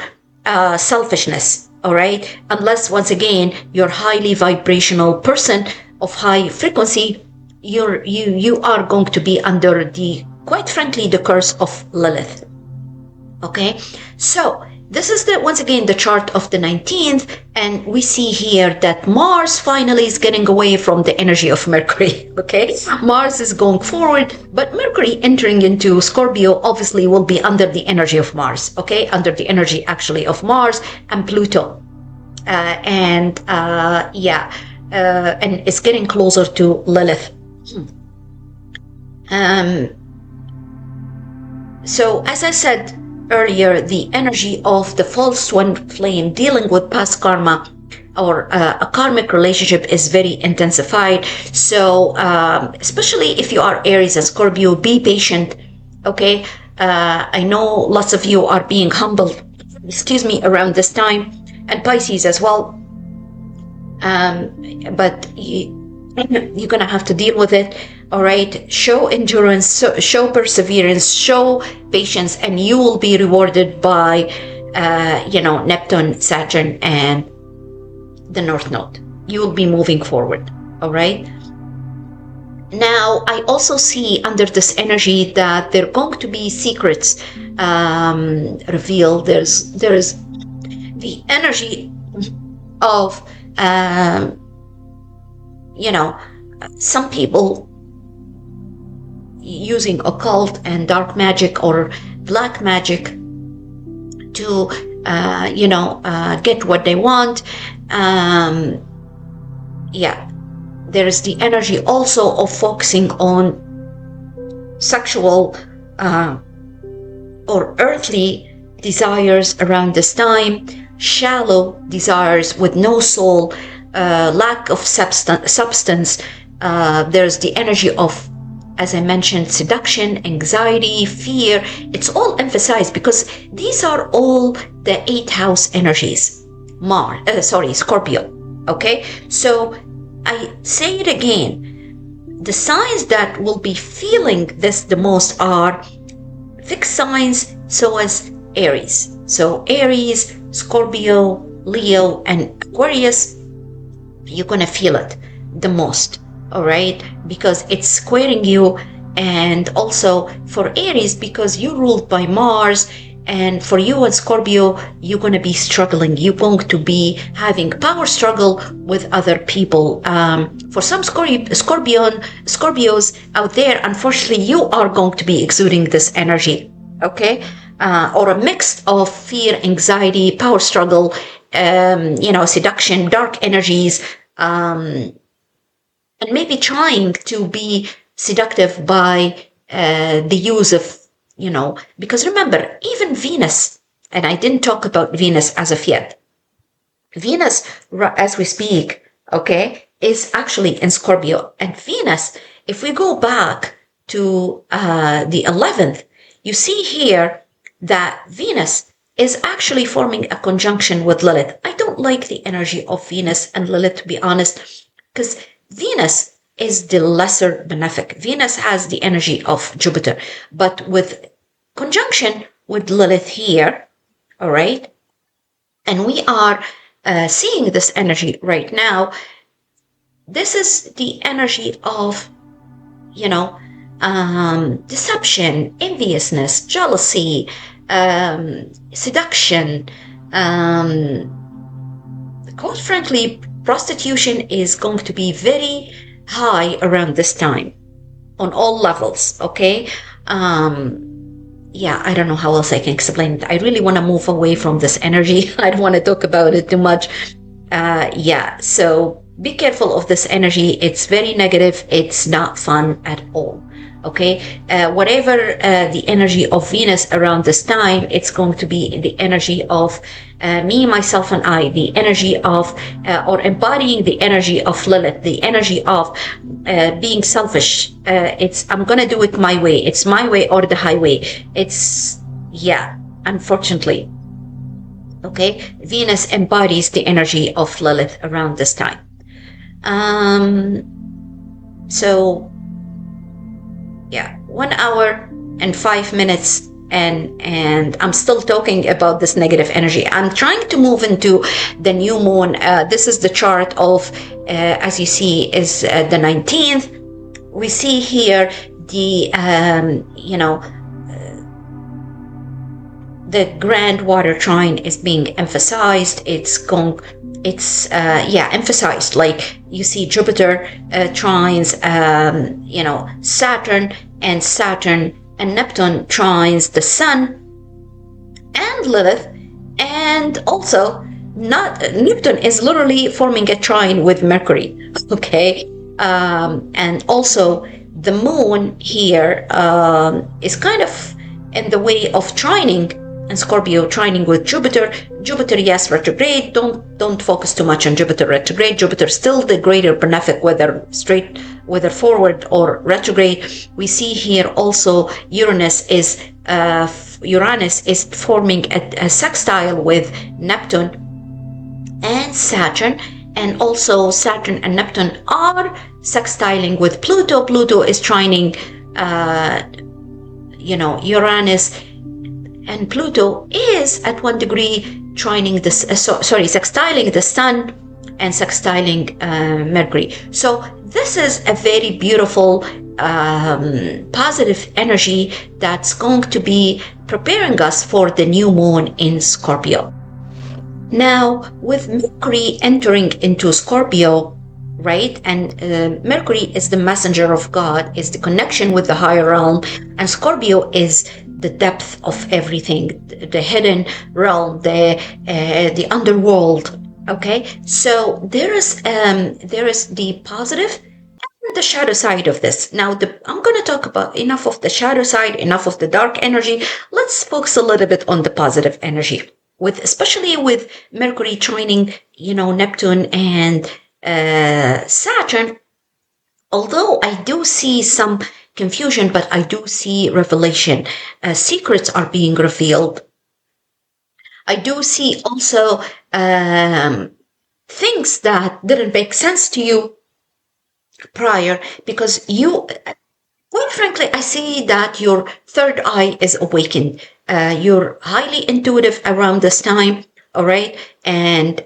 A: selfishness, all right? Unless, once again, you're highly vibrational person of high frequency, you are going to be under the, quite frankly, the curse of Lilith. Okay, so this is the, once again, the chart of the 19th, and we see here that Mars finally is getting away from the energy of Mercury. Okay, Mars is going forward, but Mercury entering into Scorpio obviously will be under the energy of Mars, okay, under the energy actually of Mars and Pluto, and it's getting closer to Lilith. So as I said earlier, the energy of the false twin flame dealing with past karma or a karmic relationship is very intensified. So especially if you are Aries and Scorpio, be patient, okay? I know lots of you are being humbled, around this time, and Pisces as well. But you're gonna have to deal with it, all right? Show endurance, show perseverance, show patience, and you will be rewarded by Neptune, Saturn, and the North Node. You will be moving forward, all right? Now, I also see under this energy that there are going to be secrets revealed. There is the energy of some people using occult and dark magic or black magic to get what they want. There is the energy also of focusing on sexual or earthly desires around this time, shallow desires with no soul, lack of substance. There's the energy of, as I mentioned, seduction, anxiety, fear. It's all emphasized because these are all the 8th house energies. Scorpio. Okay, so I say it again. The signs that will be feeling this the most are fixed signs, so as Aries. So Aries, Scorpio, Leo, and Aquarius, you're gonna feel it the most, all right? Because it's squaring you, and also for Aries, because you're ruled by Mars, and for you and Scorpio, you're going to be struggling. You're going to be having power struggle with other people. For some Scorpios out there, unfortunately, you are going to be exuding this energy, okay? Or a mix of fear, anxiety, power struggle, seduction, dark energies, and maybe trying to be seductive by the use of, because remember, even Venus, and I didn't talk about Venus as of yet. Venus, as we speak, okay, is actually in Scorpio. And Venus, if we go back to the 11th, you see here that Venus is actually forming a conjunction with Lilith. I don't like the energy of Venus and Lilith, to be honest, because Venus is the lesser benefic. Venus has the energy of Jupiter, but with conjunction with Lilith here, all right? And we are seeing this energy right now. this is the energy of, deception, enviousness, jealousy, seduction. Quite frankly, prostitution is going to be very high around this time on all levels, okay? Yeah, I don't know how else I can explain it. I really want to move away from this energy. I don't want to talk about it too much. Yeah, so be careful of this energy. It's very negative. It's not fun at all. Okay, whatever the energy of Venus around this time, it's going to be the energy of me, myself, and I, the energy of, or embodying the energy of Lilith, the energy of being selfish. I'm going to do it my way. It's my way or the highway. Yeah, unfortunately. Okay, Venus embodies the energy of Lilith around this time. So yeah, 1 hour and 5 minutes, and I'm still talking about this negative energy. I'm trying to move into the new moon. This is the chart of, as you see, is the 19th. We see here the the grand water trine is being emphasized. Emphasized. Like you see Jupiter trines, Saturn and Neptune trines the Sun and Lilith, and also Neptune is literally forming a trine with Mercury. Okay, and also the Moon here is kind of in the way of trining. And Scorpio trining with Jupiter. Jupiter, yes, retrograde. Don't focus too much on Jupiter retrograde. Jupiter still the greater benefic, whether forward or retrograde. We see here also Uranus is forming a sextile with Neptune and Saturn, and also Saturn and Neptune are sextiling with Pluto. Pluto is trining Uranus. And Pluto is at 1 degree trining sextiling the Sun and sextiling Mercury. So this is a very beautiful, positive energy that's going to be preparing us for the new moon in Scorpio. Now, with Mercury entering into Scorpio, right? And Mercury is the messenger of God, is the connection with the higher realm, and Scorpio is the depth of everything, the hidden realm, the underworld. Okay, so there is the positive and the shadow side of this. Now, I'm going to talk about enough of the shadow side, enough of the dark energy. Let's focus a little bit on the positive energy, especially with Mercury trining, Neptune and Saturn. Although I do see some confusion, but I do see revelation. Secrets are being revealed. I do see also things that didn't make sense to you prior, because quite frankly, I see that your third eye is awakened. You're highly intuitive around this time. All right. And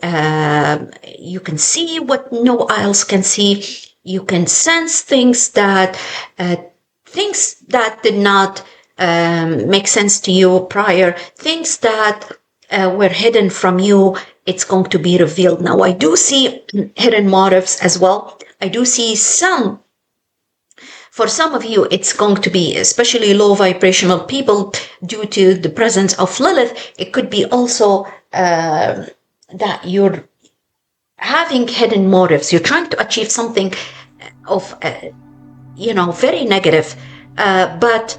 A: you can see what no one else can see. You can sense things that did not make sense to you prior, things that were hidden from you. It's going to be revealed now. I do see hidden motives as well. I do see for some of you, it's going to be, especially low vibrational people, due to the presence of Lilith. It could be also that you're having hidden motives. You're trying to achieve something of, very negative. But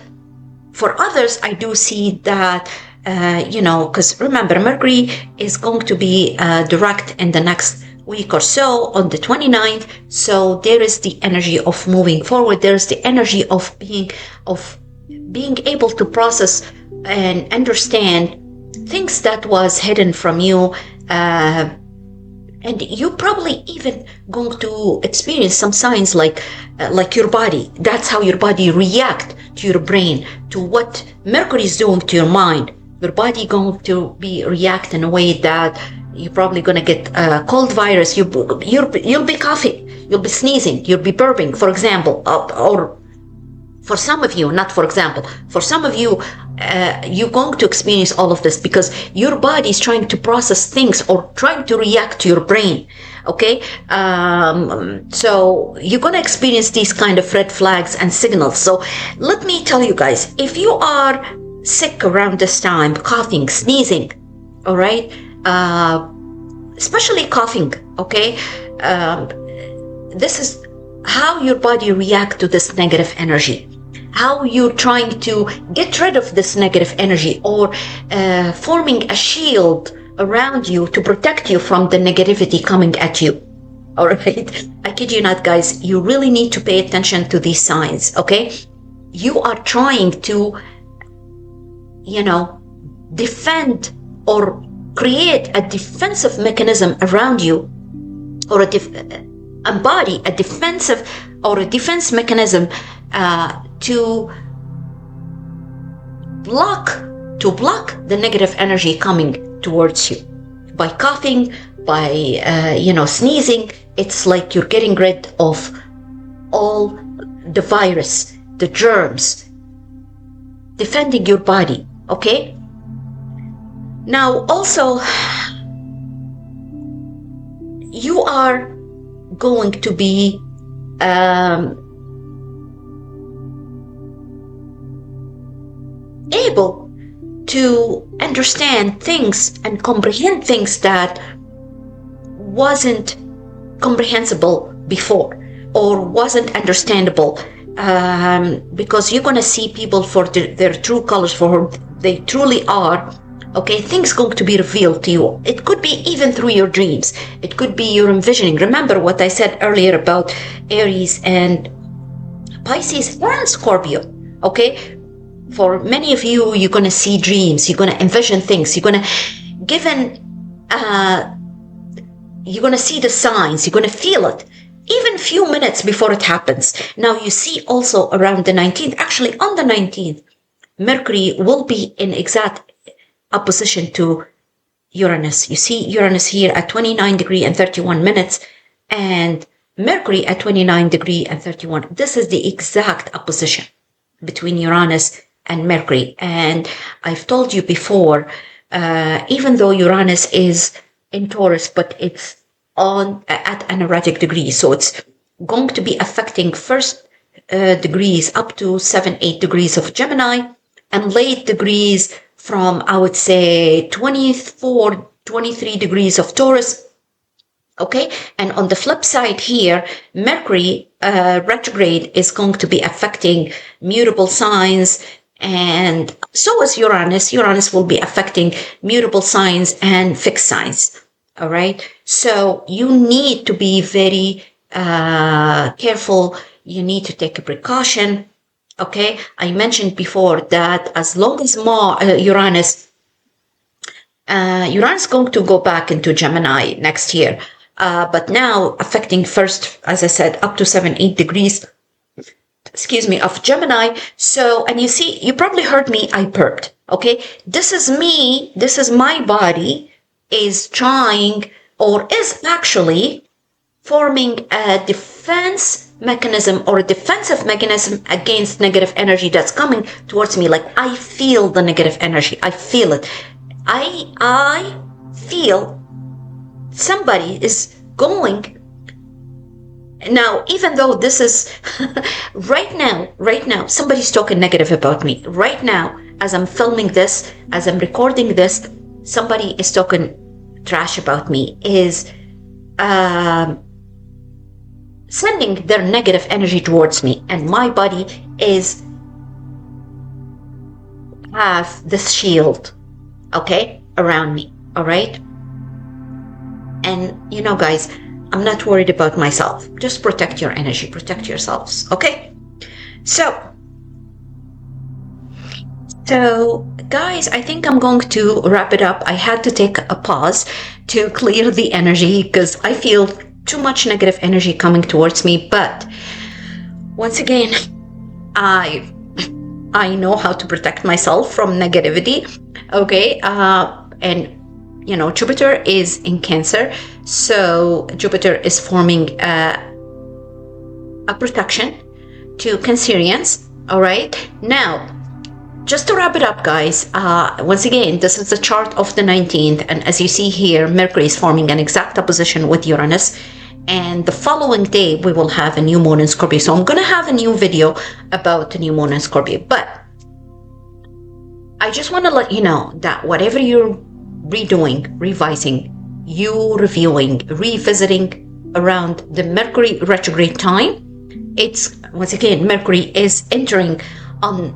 A: for others, I do see that, because remember, Mercury is going to be direct in the next week or so on the 29th. So there is the energy of moving forward. There's the energy of being able to process and understand things that was hidden from you. And you probably even going to experience some signs like your body. That's how your body react to your brain, to what Mercury is doing to your mind. Your body going to be react in a way that you're probably going to get a cold virus. You'll be coughing. You'll be sneezing, you'll be burping, for example, or for some of you, not for example, for some of you, you're going to experience all of this because your body is trying to process things or trying to react to your brain. Okay, so you're going to experience these kind of red flags and signals. So let me tell you guys, if you are sick around this time, coughing, sneezing, all right, especially coughing, okay, this is how your body reacts to this negative energy, how you're trying to get rid of this negative energy, or forming a shield around you to protect you from the negativity coming at you. All right, I kid you not, guys, you really need to pay attention to these signs. Okay, you are trying to, defend or create a defensive mechanism around you, or embody a defensive or a defense mechanism to block the negative energy coming towards you. By coughing, by sneezing, it's like you're getting rid of all the virus, the germs, defending your body. Okay, now also you are going to be able to understand things and comprehend things that wasn't comprehensible before or wasn't understandable, because you're going to see people for their true colors, for who they truly are. Okay, things going to be revealed to you. It could be even through your dreams. It could be your envisioning. Remember what I said earlier about Aries and Pisces and Scorpio. Okay, for many of you, you're going to see dreams. You're going to envision things. You're going to see the signs. You're going to feel it even a few minutes before it happens. Now you see also around the 19th, actually on the 19th, Mercury will be in exact opposition to Uranus. You see Uranus here at 29 degrees and 31 minutes and Mercury at 29 degrees and 31. This is the exact opposition between Uranus and Mercury. And I've told you before, even though Uranus is in Taurus, but it's at an erratic degree. So it's going to be affecting first degrees up to 7-8 degrees of Gemini, and late degrees from, I would say, 24-23 degrees of Taurus. Okay, and on the flip side here, Mercury retrograde is going to be affecting mutable signs, and so is Uranus. Uranus will be affecting mutable signs and fixed signs. All right, so you need to be very careful. You need to take a precaution. Okay, I mentioned before that as long as Uranus is going to go back into Gemini next year, but now affecting first, as I said, up to 7-8 degrees, of Gemini. So, and you see, you probably heard me, I burped. Okay, this is me, this is my body is trying, or is actually forming a defense mechanism or a defensive mechanism against negative energy that's coming towards me. Like, I feel the negative energy. I feel it. I feel somebody is going. Now, even though this is right now, somebody's talking negative about me. Right now, as I'm filming this, as I'm recording this, somebody is talking trash about me, is sending their negative energy towards me, and my body has this shield, okay, around me. All right, and guys, I'm not worried about myself. Just protect your energy, protect yourselves. Okay, so guys, I think I'm going to wrap it up. I had to take a pause to clear the energy because I feel too much negative energy coming towards me. But once again, I know how to protect myself from negativity. Okay, and Jupiter is in Cancer, so Jupiter is forming a a protection to Cancerians. All right. Now, just to wrap it up, guys, once again, this is the chart of the 19th. And as you see here, Mercury is forming an exact opposition with Uranus. And the following day, we will have a new moon in Scorpio. So I'm going to have a new video about the new moon in Scorpio. But I just want to let you know that whatever you're redoing, revising, you reviewing, revisiting around the Mercury retrograde time, it's, once again, Mercury is entering on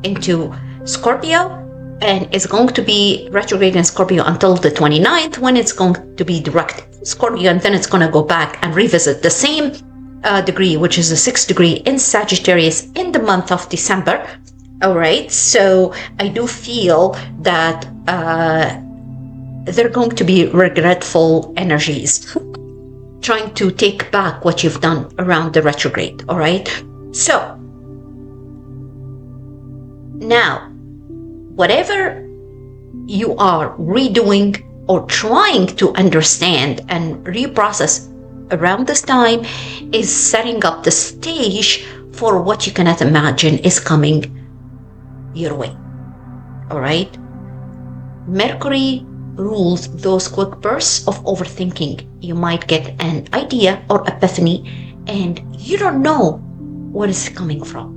A: into Scorpio, and it's going to be retrograde in Scorpio until the 29th, when it's going to be direct Scorpio, and then it's going to go back and revisit the same degree, which is a 6th degree in Sagittarius in the month of December. All right, so I do feel that they're going to be regretful energies, trying to take back what you've done around the retrograde. All right, so now, whatever you are redoing or trying to understand and reprocess around this time is setting up the stage for what you cannot imagine is coming your way. All right? Mercury rules those quick bursts of overthinking. You might get an idea or epiphany and you don't know where it's coming from.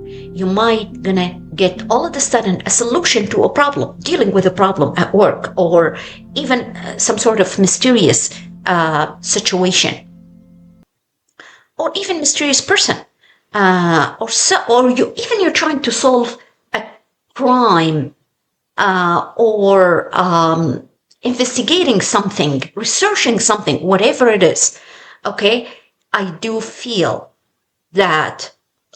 A: You might gonna get all of a sudden a solution to a problem, dealing with a problem at work, or even some sort of mysterious situation, or even mysterious person, or you're trying to solve a crime, or investigating something, researching something, whatever it is. Okay, I do feel that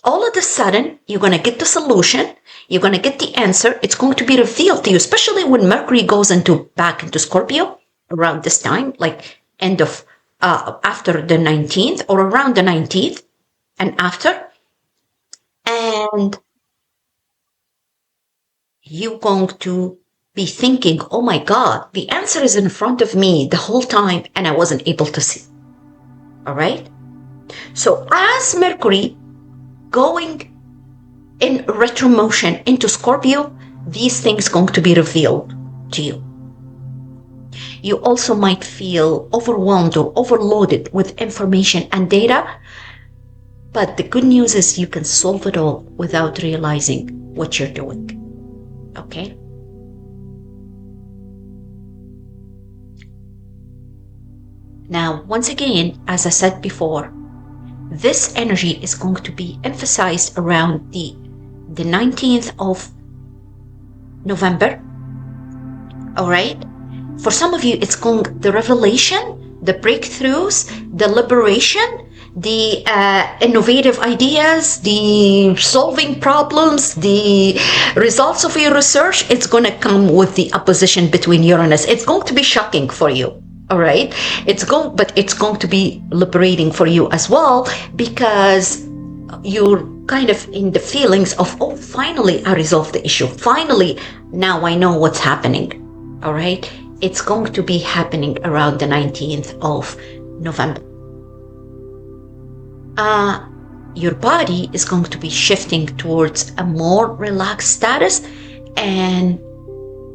A: all of a sudden, you're going to get the solution, you're going to get the answer, it's going to be revealed to you, especially when Mercury goes back into Scorpio around this time, like end of, after the 19th or around the 19th and after. And you're going to be thinking, oh my God, the answer is in front of me the whole time and I wasn't able to see. All right? So as Mercury going in retro motion into Scorpio, these things going to be revealed to you. You also might feel overwhelmed or overloaded with information and data, but the good news is you can solve it all without realizing what you're doing. Okay? Now, once again, as I said before, this energy is going to be emphasized around the 19th of November. All right. For some of you, it's going the revelation, the breakthroughs, the liberation, the innovative ideas, the solving problems, the results of your research. It's going to come with the opposition between Uranus. It's going to be shocking for you. All right, but it's going to be liberating for you as well, because you're kind of in the feelings of, oh, finally I resolved the issue. Finally, now I know what's happening. All right, it's going to be happening around the 19th of November. Your body is going to be shifting towards a more relaxed status, and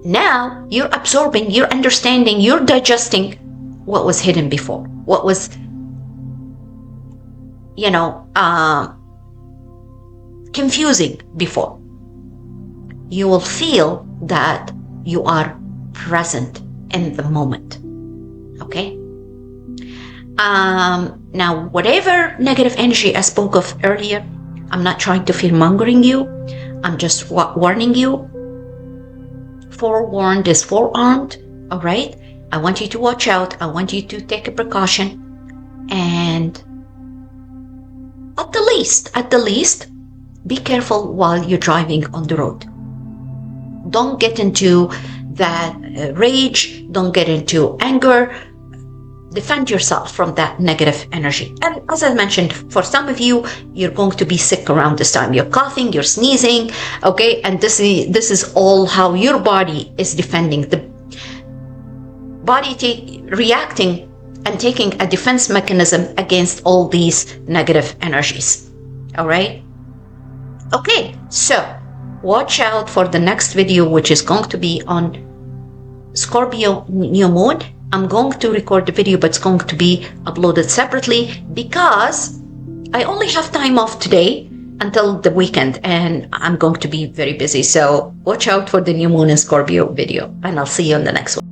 A: now you're absorbing, you're understanding, you're digesting what was hidden before, what was, confusing before. You will feel that you are present in the moment. Okay? Now, whatever negative energy I spoke of earlier, I'm not trying to fear-mongering you. I'm just warning you. Forewarned is forearmed. All right? I want you to watch out. I want you to take a precaution. And at the least, be careful while you're driving on the road. Don't get into that rage. Don't get into anger. Defend yourself from that negative energy. And as I mentioned, for some of you, you're going to be sick around this time. You're coughing, you're sneezing, okay? And this is all how your body is defending. The body reacting and taking a defense mechanism against all these negative energies. All right? Okay, so watch out for the next video, which is going to be on Scorpio new moon. I'm going to record the video, but it's going to be uploaded separately because I only have time off today until the weekend, and I'm going to be very busy. So watch out for the new moon in Scorpio video, and I'll see you on the next one.